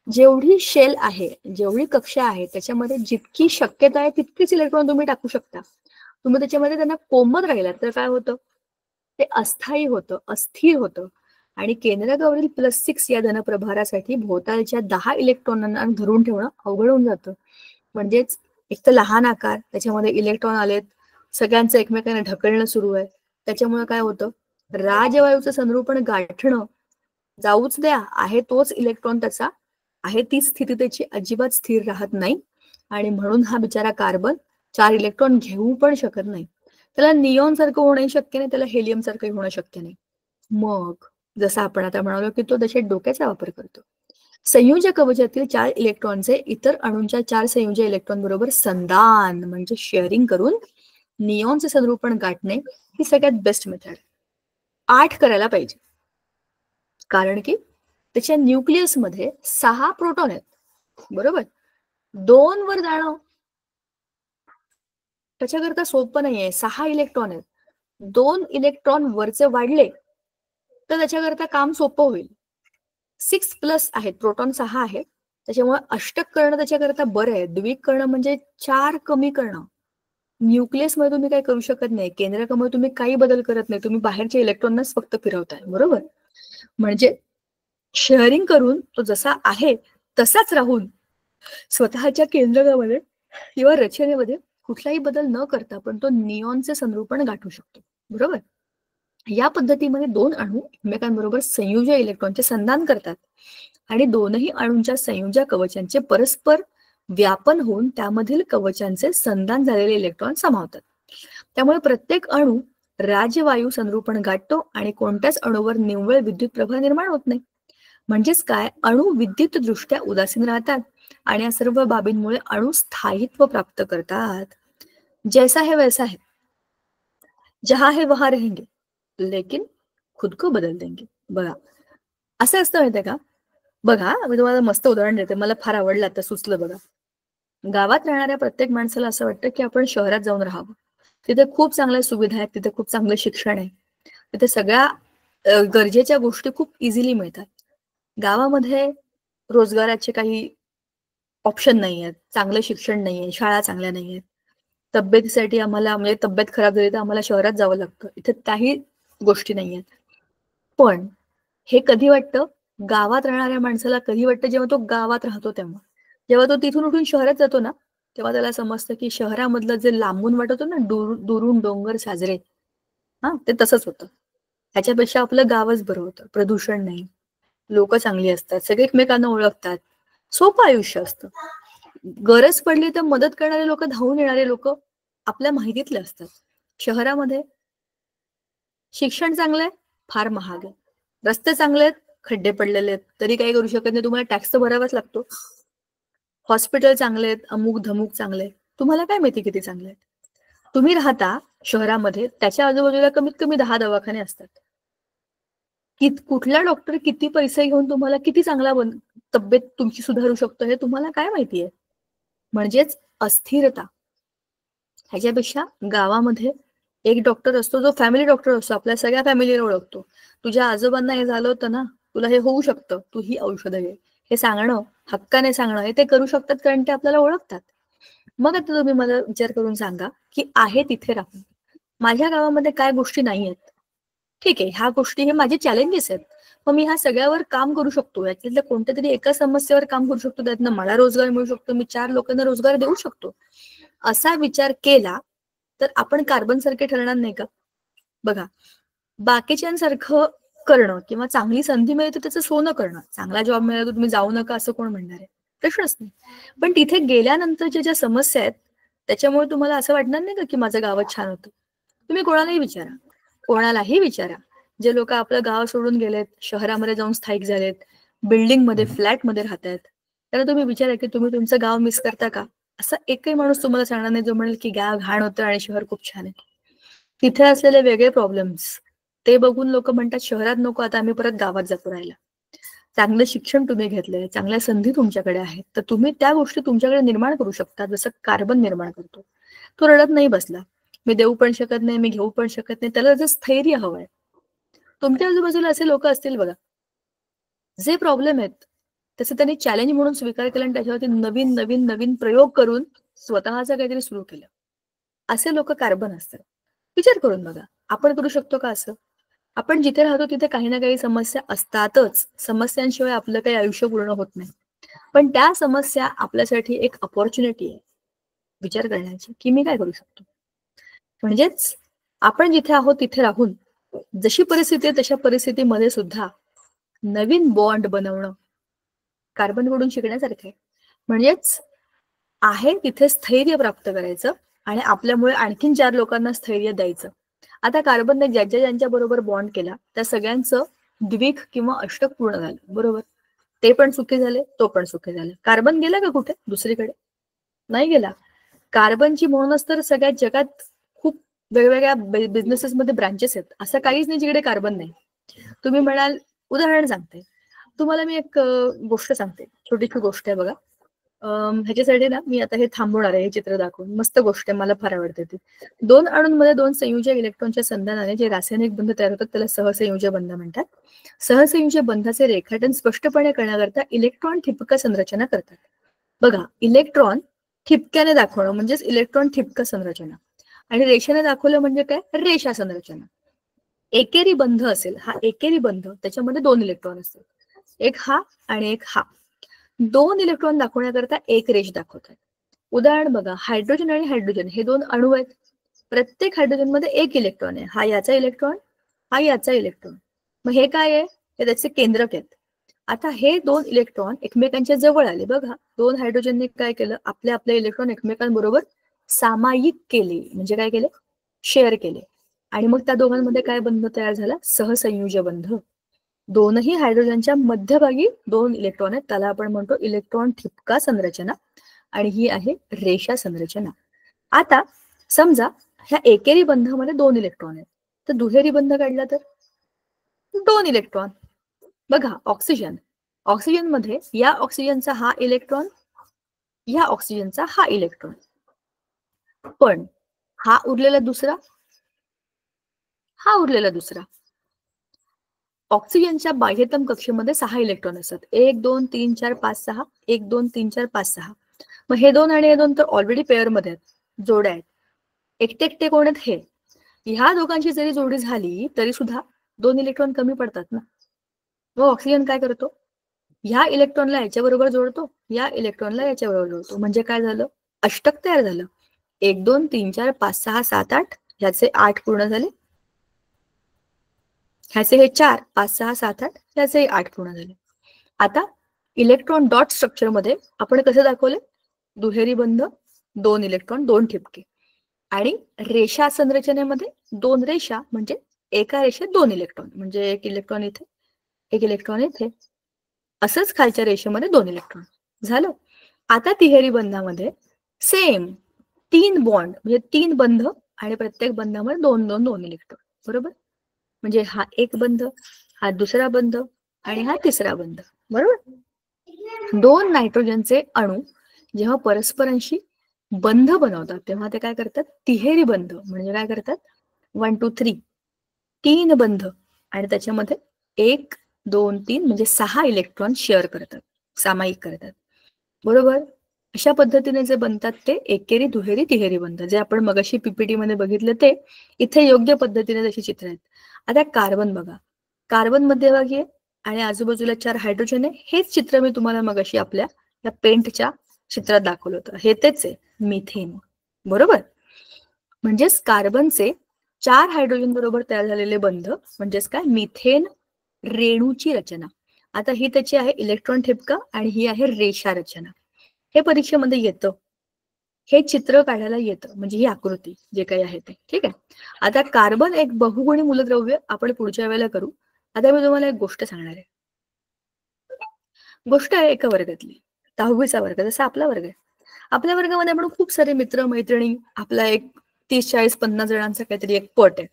जेवढी शेल आहे, जेवढी कक्षा आहे त्याच्यामध्ये जितकी शक्यता आहे तितकीच इलेक्ट्रॉन तुम्ही टाकू शकता. तुम्ही त्याच्यामध्ये त्यांना कोंबत राहिलात तर काय होतं, ते अस्थायी होतं, अस्थिर होतं आणि केंद्रकावरील +6 या धनप्रभारासाठी भोवतालच्या 10 इलेक्ट्रॉनांना धरून ठेवणं अवघड होऊन जातं. म्हणजेच एक तर लहान आकार, त्याच्यामध्ये इलेक्ट्रॉन आलेत, सगळ्यांचं एकमेकांना ढकलणं सुरू आहे. त्याच्यामुळे काय होतं, राजवायूचं संरूपण गाठणं जाऊच द्या, आहे तोच इलेक्ट्रॉन त्याचा आहे ती स्थिती त्याची अजिबात स्थिर राहत नाही आणि म्हणून हा बिचारा कार्बन 4 इलेक्ट्रॉन घेऊ पण शकत नाही. त्याला निऑन सारखं होणंही शक्य नाही, त्याला हेलियम सारखंही होणं शक्य नाही. मग जसं आपण आता म्हणालो की तो त्याच्या डोक्याचा वापर करतो. संयोजक कवचातील 4 इलेक्ट्रॉनचे इतर अणूंच्या 4 संयोजक इलेक्ट्रॉन बरोबर संधान म्हणजे शेअरिंग करून निऑनचे संरूपण गाठणे ही सगळ्यात बेस्ट मेथड. 8 करायला पाहिजे, कारण की त्याच्या न्यूक्लियसमध्ये 6 प्रोटॉन आहेत, बरोबर. 2 वर जाणं त्याच्याकरता सोपं नाहीये. 6 इलेक्ट्रॉन आहेत, 2 इलेक्ट्रॉन वरचे वाढले तर त्याच्याकरता काम सोपं होईल. 6+ आहेत, प्रोटॉन 6 आहेत, त्याच्यामुळे अष्टक करणं त्याच्याकरता बरं आहे. द्विक करणं म्हणजे 4 कमी करणं. न्यूक्लियस मध्ये तुम्ही काही करू शकत नाही, केंद्रकामध्ये तुम्ही काही बदल करत नाही, तुम्ही बाहेरच्या इलेक्ट्रॉनच फक्त फिरवताय, बरोबर. म्हणजे शेअरिंग करून तो जसा आहे तसाच राहून स्वतःच्या केंद्रकामध्ये किंवा रचनेमध्ये कुठलाही बदल न करता पण तो निऑनचे संरूपण गाठू शकतो, बरोबर. या पद्धतीमध्ये 2 अणू एकमेकांबरोबर संयोजक इलेक्ट्रॉनचे संधान करतात आणि दोनही अणूंच्या संयोजक कवचांचे परस्पर व्यापन होऊन त्यामधील कवचांचे संधान झालेले इलेक्ट्रॉन समावतात. त्यामुळे प्रत्येक अणू राजवायू संरूपण गाठतो आणि कोणत्याच अणूवर निव्वळ विद्युत प्रभाव निर्माण होत नाही. म्हणजेच काय, अणू विद्युतदृष्ट्या उदासीन राहतात आणि या सर्व बाबींमुळे अणू स्थायित्व प्राप्त करतात. जैसा है वैसा है, जहा है वहां रहेंगे, लेकिन खुद को बदल देंगे. बघा असं असतं माहितीये का. बघा मी तुम्हाला मस्त उदाहरण देते, मला फार आवडलं, आता सुचलं बघा. गावात राहणाऱ्या प्रत्येक माणसाला असं वाटतं की आपण शहरात जाऊन राहावं. तिथे खूप चांगल्या सुविधा आहेत, तिथे खूप चांगलं शिक्षण आहे, तिथे सगळ्या गरजेच्या गोष्टी खूप इझिली मिळतात. गावामध्ये रोजगाराचे काही ऑप्शन नाही आहेत, चांगलं शिक्षण नाहीये, शाळा चांगल्या नाहीयेत. तब्येतीसाठी आम्हाला म्हणजे तब्येत खराब झाली तर आम्हाला शहरात जावं लागतं, इथे काही गोष्टी नाहीयेत. पण हे कधी वाटतं, गावात राहणाऱ्या माणसाला कधी वाटतं, जेव्हा तो गावात राहतो तेव्हा. जेव्हा तो तिथून उठून शहरात जातो ना, तेव्हा त्याला समजतं की शहरामधलं जे लांबून वाटत होतं ना, दुरून डोंगर साजरे, हा ते तसंच होतं. ह्याच्यापेक्षा आपलं गावच बरं होतं. प्रदूषण नाही, लोक चांगली असतात, सगळे एकमेकांना ओळखतात, सोपं आयुष्य असतं. गरज पडली तर मदत करणारे लोक, धावून येणारे लोक आपल्या माहितीतले असतात. शहरामध्ये शिक्षण चांगलंय, फार महाग आहे. रस्ते चांगले आहेत, खड्डे पडलेले आहेत, तरी काही करू शकत नाही, तुम्हाला टॅक्स तर भरावाच लागतो. हॉस्पिटल चांगले आहेत, अमुक धमुक चांगले, तुम्हाला काय माहिती किती चांगले आहेत. तुम्ही राहता शहरामध्ये, त्याच्या आजूबाजूला कमीत कमी 10 दवाखाने असतात. कुठला डॉक्टर किती पैसे घेऊन तुम्हाला किती चांगला तब्येत तुमची सुधारू शकतो हे तुम्हाला काय माहितीये. म्हणजेच अस्थिरता. ह्याच्यापेक्षा गावामध्ये एक डॉक्टर असतो जो फॅमिली डॉक्टर असतो, आपल्या सगळ्या फॅमिलीला ओळखतो. तुझ्या आजोबांना हे झालं होतं ना, तुला हे होऊ शकतं, तू ही औषधं घे, हे सांगणं, हक्काने सांगणं, हे ते करू शकतात कारण ते आपल्याला ओळखतात. मग आता तुम्ही मला विचार करून सांगा की आहे तिथे राहून माझ्या गावामध्ये काय गोष्टी नाही आहेत. ठीक आहे, ह्या गोष्टी हे माझे चॅलेंजेस आहेत, मग मी ह्या सगळ्यावर काम करू शकतो, याच्यातल्या कोणत्या तरी एका समस्येवर काम करू शकतो, त्यातनं मला रोजगार मिळू शकतो, मी 4 लोकांना रोजगार देऊ शकतो. असा विचार केला तर आपण कार्बन सारखे ठरणार नाही का. बघा, बाकीच्यांसारखं करणं किंवा चांगली संधी मिळते त्याचं सोनं करणं, चांगला जॉब मिळाला तर तुम्ही जाऊ नका असं कोण म्हणणार आहे, प्रश्नच नाही. पण तिथे गेल्यानंतरच्या ज्या समस्या आहेत त्याच्यामुळे तुम्हाला असं वाटणार नाही का की माझं गावात छान होतं. तुम्ही कोणालाही विचारा, जे लोक आपलं गाव सोडून गेलेत, शहरामध्ये जाऊन स्थायिक झालेत, बिल्डिंग मध्ये फ्लॅट मध्ये राहतायत, त्यांना तुम्ही विचारा की तुम्ही तुमचं गाव मिस करता का. असा एकही माणूस तुम्हाला सांगणार नाही जो म्हणेल की गाव घाण होतं आणि शहर खूप छान आहे. तिथे असलेले वेगळे प्रॉब्लेम्स ते बघून लोक म्हणतात शहरात नको, आता आम्ही परत गावात जातो राहायला. चांगलं शिक्षण तुम्ही घेतलंय, चांगल्या संधी तुमच्याकडे आहेत, तर तुम्ही त्या गोष्टी तुमच्याकडे निर्माण करू शकता, जसं कार्बन निर्माण करतो. तो रडत नाही बसला, मी देऊ पण शकत नाही, मी घेऊ पण शकत नाही, त्याला जर स्थैर्य हवंय. तुमच्या आजूबाजूला असे लोक असतील बघा, जे प्रॉब्लेम आहेत त्याचे त्यांनी चॅलेंज म्हणून स्वीकार केला आणि त्याच्यावरती नवीन नवीन नवीन प्रयोग करून स्वतःचं काहीतरी सुरू केलं. असे लोक कार्बन असतात. विचार करून बघा, आपण करू शकतो का असं? आपण जिथे राहतो तिथे काही ना काही समस्या असतातच. समस्यांशिवाय आपलं काही आयुष्य पूर्ण होत नाही. पण त्या समस्या आपल्यासाठी एक अपॉर्च्युनिटी आहे विचार करण्याची, की मी काय करू शकतो. म्हणजेच आपण जिथे आहोत तिथे राहून जशी परिस्थिती आहे तशा परिस्थितीमध्ये सुद्धा नवीन बॉन्ड बनवणं कार्बनकडून शिकण्यासारखं आहे. म्हणजेच आहे तिथे स्थैर्य प्राप्त करायचं आणि आपल्यामुळे आणखीन 4 लोकांना स्थैर्य द्यायचं. आता कार्बनने ज्यांच्या बरोबर बॉन्ड केला त्या सगळ्यांचं द्विक किंवा अष्टक पूर्ण झालं, बरोबर. ते पण सुखी झाले, तो पण सुखी झाले. कार्बन गेला का कुठे दुसरीकडे? नाही गेला. कार्बनची म्हणूनच तर सगळ्या जगात खूप वेगवेगळ्या बिझनेसेसमध्ये ब्रांचेस आहेत. असं काहीच नाही जिकडे कार्बन नाही. तुम्ही म्हणाल, उदाहरण सांगते तुम्हाला मी, एक गोष्ट सांगते, छोटीशी गोष्ट आहे बघा. ह्याच्यासाठी ना मी आता हे थांबवणार आहे, हे चित्र दाखवून. मस्त गोष्ट आहे, मला फार आवडते ती. 2 अणूंमध्ये 2 संयोजक इलेक्ट्रॉनच्या संधानाने जे रासायनिक बंध तयार होतात त्याला सहसंयोजक बंध म्हणतात. सहसंयोजक बंधाचे रेखाटन स्पष्टपणे करण्याकरता इलेक्ट्रॉन ठिपक संरचना करतात. बघा, इलेक्ट्रॉन ठिपक्याने दाखवणं म्हणजेच इलेक्ट्रॉन ठिपक संरचना, आणि रेषेने दाखवलं म्हणजे काय, रेषा संरचना. एकेरी बंध असेल, हा एकेरी बंध, त्याच्यामध्ये 2 इलेक्ट्रॉन असतात, एक हा आणि एक हा. 2 इलेक्ट्रॉन दाखवण्याकरता एक रेष दाखवतात. उदाहरण बघा, हायड्रोजन आणि हायड्रोजन हे 2 अणू आहेत. प्रत्येक हायड्रोजन मध्ये एक इलेक्ट्रॉन आहे. हा याचा इलेक्ट्रॉन, हा याचा इलेक्ट्रॉन. मग हे काय आहे, हे त्याचे केंद्रक आहेत. आता हे 2 इलेक्ट्रॉन एकमेकांच्या जवळ आले. बघा, 2 हायड्रोजनने काय केलं, आपले आपले इलेक्ट्रॉन एकमेकांबरोबर सामायिक केले. म्हणजे काय केले, शेअर केले. आणि मग त्या दोघांमध्ये काय बंध तयार झाला, सहसंयोज बंध. दोनही हायड्रोजनच्या मध्यभागी 2 इलेक्ट्रॉन आहेत, त्याला आपण म्हणतो इलेक्ट्रॉन ठिपका संरचना, आणि ही आहे रेषा संरचना. आता समजा ह्या एकेरी बंधामध्ये 2 इलेक्ट्रॉन आहेत, तर दुहेरी बंध काढला तर 2 इलेक्ट्रॉन. बघा, ऑक्सिजन, ऑक्सिजन मध्ये या ऑक्सिजनचा हा इलेक्ट्रॉन, या ऑक्सिजनचा हा इलेक्ट्रॉन, पण हा उरलेला दुसरा, हा उरलेला दुसरा. ऑक्सिजनच्या बाह्यतम कक्षेमध्ये 6 इलेक्ट्रॉन असतात. 1 2 3 4 5 6, 1 2 3 4 5 6. मग हे 2 आणि हे 2 तर ऑलरेडी पेअर मध्ये आहेत, जोड्या आहेत. एकटे एकटे कोण आहेत, हे. ह्या दोघांची जरी जोडी झाली तरी सुद्धा 2 इलेक्ट्रॉन कमी पडतात ना. मग ऑक्सिजन काय करतो, ह्या इलेक्ट्रॉनला याच्याबरोबर जोडतो, या इलेक्ट्रॉनला याच्याबरोबर जोडतो. म्हणजे काय झालं, अष्टक तयार झालं. 1 2 3 4 5 6 7 8, ह्याचे 8 पूर्ण झाले, ह्याचे हे 4 5 6 7 8, ह्याचे 8 पूर्ण झाले. आता इलेक्ट्रॉन डॉट स्ट्रक्चर मध्ये आपण कसं दाखवले, दुहेरी बंध, 2 इलेक्ट्रॉन 2 ठिपके, आणि रेषा संरचनेमध्ये 2 रेषा, म्हणजे एका रेषेत 2 इलेक्ट्रॉन, म्हणजे एक इलेक्ट्रॉन इथे, एक इलेक्ट्रॉन इथे. असंच खालच्या रेषेमध्ये 2 इलेक्ट्रॉन झालं. आता तिहेरी बंधामध्ये सेम 3 बॉन्ड, म्हणजे 3 बंध, आणि प्रत्येक बंधामध्ये 2 2 2 इलेक्ट्रॉन, बरोबर. म्हणजे हा एक बंध, हा दुसरा बंध, आणि हा तिसरा बंध, बरोबर. 2 नायट्रोजनचे अणू जेव्हा परस्परांशी बंध बनवतात तेव्हा ते काय करतात, तिहेरी बंध, म्हणजे काय करतात, 1 2 3, 3 बंध, आणि त्याच्यामध्ये 1 2 3 म्हणजे 6 इलेक्ट्रॉन शेअर करतात, सामायिक करतात, बरोबर. अशा पद्धतीने जे बनतात ते एकेरी दुहेरी तिहेरी बंध, जे आपण मगाशी पीपीटी मध्ये बघितलं ते इथे योग्य पद्धतीने तशी चित्र आहेत. आता कार्बन बघा, कार्बन मध्यभागी आहे आणि आजूबाजूला 4 हायड्रोजन आहे. हेच चित्र मी तुम्हाला मगाशी आपल्या या पेंटच्या चित्रात दाखवलं होतं, हे तेच आहे, मिथेन, बरोबर. म्हणजेच कार्बनचे 4 हायड्रोजन बरोबर तयार झालेले बंध म्हणजेच काय, मिथेन रेणूची रचना. आता ही त्याची आहे इलेक्ट्रॉन ठिपका, आणि ही आहे रेषा रचना. हे परीक्षेमध्ये येतं, हे चित्र काढायला येतं, म्हणजे ही आकृती जे काही आहे ते, ठीक आहे. आता कार्बन एक बहुगुणी मूलद्रव्य आपण पुढच्या वेळेला करू. आता मी तुम्हाला एक गोष्ट सांगणार आहे. गोष्ट आहे एका वर्गातली, 10वीचा वर्ग, जसा आपला वर्ग आहे. आपल्या वर्गामध्ये आपण खूप सारे मित्र मैत्रिणी, आपला एक 30 40 50 जणांचा काहीतरी एक पट आहे.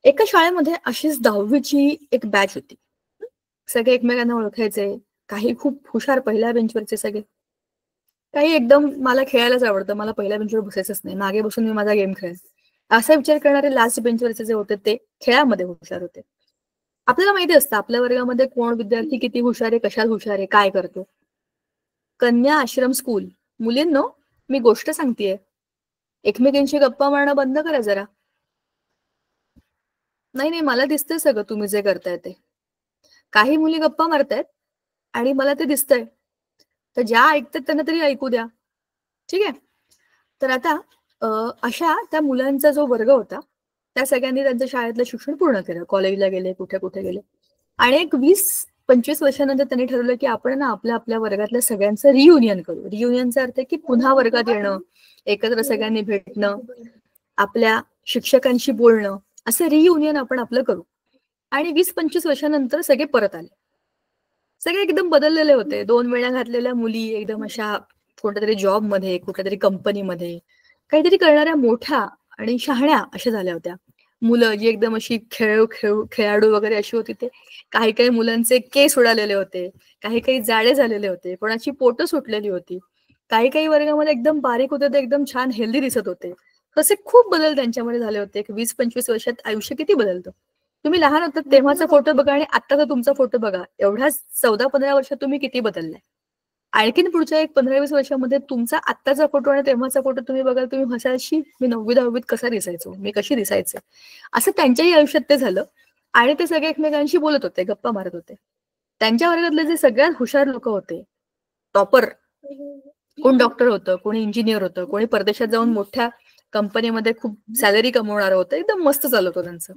एका शाळेमध्ये अशीच 10वीची एक बॅच होती. सगळे एकमेकांना ओळखायचे, काही खूप हुशार पहिल्या बेंचवरचे सगळे, काही एकदम मला खेळायलाच आवडतं, मला पहिल्या बेंचवर बसायचंच नाही, मागे बसून मी माझा गेम खेळायचे, असा विचार करणारे लास्ट बेंचवरचे जे होते ते खेळामध्ये हुशार होते. आपल्याला माहिती असतं आपल्या वर्गामध्ये कोण विद्यार्थी किती हुशार आहे, कशात हुशार आहे, काय करतो. कन्या आश्रम स्कूल, मुलींनो मी गोष्ट सांगतेय, एकमेकांशी गप्पा मारणं बंद करा जरा. नाही नाही, मला दिसतंय सगळं तुम्ही जे करताय ते. काही मुली गप्पा मारतायत आणि मला ते दिसतंय. तर ज्या ऐकतात त्यांना तरी ऐकू द्या. ठीक आहे. तर आता अशा त्या मुलांचा जो वर्ग होता, त्या सगळ्यांनी त्यांचं शाळेतलं शिक्षण पूर्ण केलं. कॉलेजला गेले, कुठे कुठे गेले. आणि एक 20-25 वर्षानंतर त्यांनी ठरवलं की आपण ना आपल्या आपल्या वर्गातल्या सगळ्यांचं रियुनियन करू. रियुनियनचा अर्थ आहे की पुन्हा वर्गात येणं, एकत्र सगळ्यांनी भेटणं, आपल्या शिक्षकांशी बोलणं, असं रियुनियन आपण आपलं करू. आणि 20-25 वर्षानंतर सगळे परत आले. सगळे एकदम बदललेले होते. 2 वेळा घातलेल्या मुली एकदम अशा कुठेतरी जॉबमध्ये, कुठेतरी कंपनीमध्ये काहीतरी करणाऱ्या मोठ्या आणि शहाण्या अशा झाल्या होत्या. मुलं जी एकदम अशी खेळाडू वगैरे अशी होती, ते काही काही मुलांचे केस उडालेले होते, काही काही जाडे झालेले होते, कोणाची पोटं सुटलेली होती, काही काही वर्गामध्ये एकदम बारीक होते, ते एकदम छान हेल्दी दिसत होते. तसे खूप बदल त्यांच्यामध्ये झाले होते. 20-25 वर्षात आयुष्य किती बदलतं. तुम्ही लहान होतात तेव्हाचा फोटो बघा आणि आत्ताचा तुमचा फोटो बघा. एवढ्याच 14-15 वर्षात तुम्ही किती बदललाय. आणखीन पुढच्या एक 15-20 वर्षामध्ये तुमचा आत्ताचा फोटो आणि तेव्हाचा फोटो तुम्ही बघाल, तुम्ही हसाल, "शी, मी 9वी-10वीत कसा दिसायचो, मी कशी दिसायचे." असं त्यांच्याही आयुष्यात ते झालं. आणि ते सगळे एकमेकांशी बोलत होते, गप्पा मारत होते. त्यांच्या वर्गातले जे सगळ्यात हुशार लोक होते, टॉपर, कोण डॉक्टर होतं, कोणी इंजिनियर होतं, कोणी परदेशात जाऊन मोठ्या कंपनीमध्ये खूप सॅलरी कमवणारं होतं, एकदम मस्त चाललं होतं त्यांचं.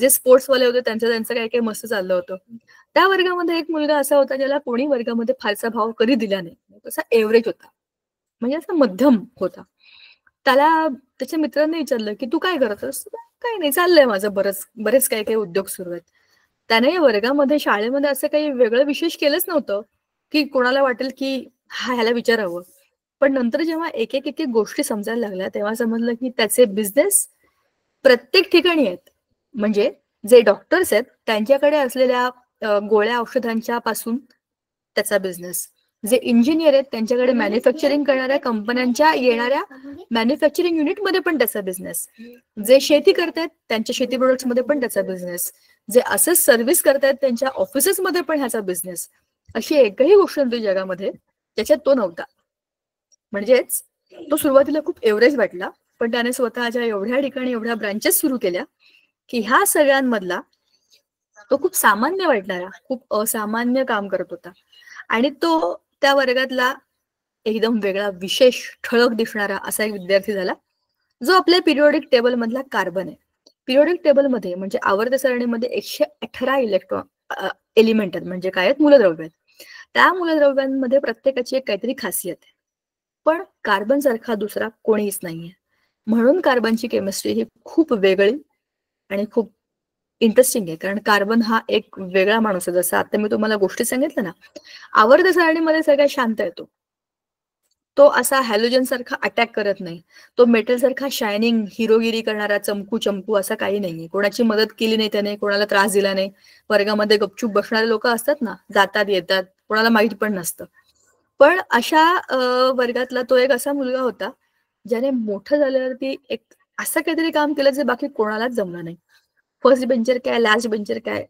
जे स्पोर्ट्सवाले होते त्यांचं त्यांचं काही काही मस्त चाललं होतं. त्या वर्गामध्ये एक मुलगा असा होता ज्याला कोणी वर्गामध्ये फारसा भाव कधी दिला नाही. तसा एव्हरेज होता, म्हणजे असा मध्यम होता. त्याला त्याच्या मित्रांनी विचारलं की तू काय करतस? काही नाही, चाललंय माझं बरेच काही काही उद्योग सुरू आहेत. त्याने या वर्गामध्ये शाळेमध्ये असं काही वेगळं विशेष केलंच नव्हतं की कोणाला वाटेल की ह्याला विचारावं. पण नंतर जेव्हा एक एक एक एक गोष्टी समजायला लागल्या तेव्हा समजलं की त्याचे बिझनेस प्रत्येक ठिकाणी आहेत. म्हणजे जे डॉक्टर्स आहेत त्यांच्याकडे असलेल्या गोळ्या औषधांच्या पासून त्याचा बिझनेस, जे इंजिनियर आहेत त्यांच्याकडे मॅन्युफॅक्चरिंग करणाऱ्या कंपन्यांच्या येणाऱ्या मॅन्युफॅक्चरिंग युनिटमध्ये पण त्याचा बिझनेस, जे शेती करतायत त्यांच्या शेती प्रोडक्ट्समध्ये पण त्याचा बिझनेस, जे असंच सर्व्हिस करतायत त्यांच्या ऑफिसेसमध्ये पण ह्याचा बिझनेस. अशी एकही गोष्ट नव्हती जगामध्ये त्याच्यात तो नव्हता. म्हणजेच तो सुरुवातीला खूप एव्हरेज वाटला, पण त्याने स्वतःच्या एवढ्या ठिकाणी एवढ्या ब्रांचेस सुरू केल्या की ह्या सगळ्यांमधला तो खूप सामान्य वाटणारा, खूप असामान्य काम करत होता. आणि तो त्या वर्गातला एकदम वेगळा, विशेष, ठळक दिसणारा असा एक विद्यार्थी झाला, जो आपल्या पिरियोडिक टेबल मधला कार्बन आहे. पिरियोडिक टेबलमध्ये म्हणजे आवर्त सारणीमध्ये 118 इलेक्ट्रॉन एलिमेंट आहेत, म्हणजे काय आहेत, मूलद्रव्य आहेत. त्या मूलद्रव्यांमध्ये प्रत्येकाची एक काहीतरी खासियत आहे. पण कार्बन सारखा दुसरा कोणीच नाहीये. म्हणून कार्बनची केमिस्ट्री ही खूप वेगळी आणि खूप इंटरेस्टिंग आहे. कारण कार्बन हा एक वेगळा माणूस आहे. जसं आता मी तुम्हाला गोष्टी सांगितलं ना, आवर्त सारणीमध्ये सगळ्यात शांत आहे तो. तो असा हॅलोजन सारखा अटॅक करत नाही. तो मेटल सारखा शायनिंग, हिरोगिरी करणारा, चमकू चमकू असा काही नाहीये. कोणाची मदत केली नाही त्याने, कोणाला त्रास दिला नाही. वर्गामध्ये गपचूप बसणारे लोक असतात ना, जातात येतात, कोणाला माहित पण नसतं. पण अशा वर्गातला तो एक असा मुलगा होता ज्याने मोठं झाल्यावरती एक असं काहीतरी काम केलं जे बाकी कोणालाच जमलं नाही. फर्स्ट बेंचर क्या है, लास्ट बेंचर क्या है,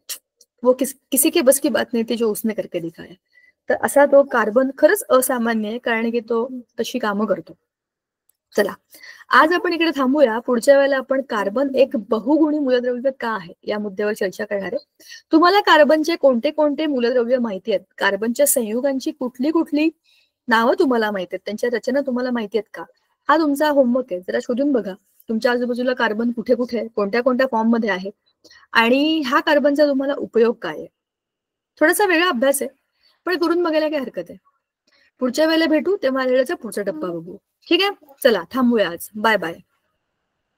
वो किसी के बस की बात नहीं थी जो उसने करके दिखाया. तर असा तो कार्बन खरंच असामान्य आहे, कारण की तो तशी कामं करतो. चला, आज आपण इकडे थांबूया. पुढच्या वेळेला आपण कार्बन एक बहुगुणी मूलद्रव्य का आहे या मुद्द्यावर चर्चा करणार आहे. तुम्हाला कार्बनचे कोणते कोणते मूलद्रव्य माहिती आहेत, कार्बनच्या संयुगांची कुठली कुठली नावं तुम्हाला माहिती आहेत, त्यांच्या रचना तुम्हाला माहिती आहेत का, हा तुमचा होमवर्क आहे. जरा शोधून बघा तुमच्या आजूबाजूला कार्बन कुठे कुठे आहे, कोणत्या कोणत्या फॉर्म मध्ये आहे, आणि हा कार्बनचा तुम्हाला उपयोग काय आहे. थोडासा वेगळा अभ्यास आहे, पण करून बघायला काय हरकत आहे. पुढच्या वेळेला भेटू तेव्हा आलेल्याचा पुढचा टप्पा बघू. ठीक आहे, चला थांबूया आज. Bye bye.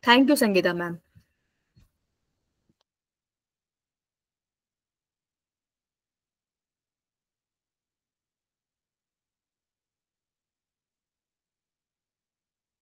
Thank you Sangeeta ma'am.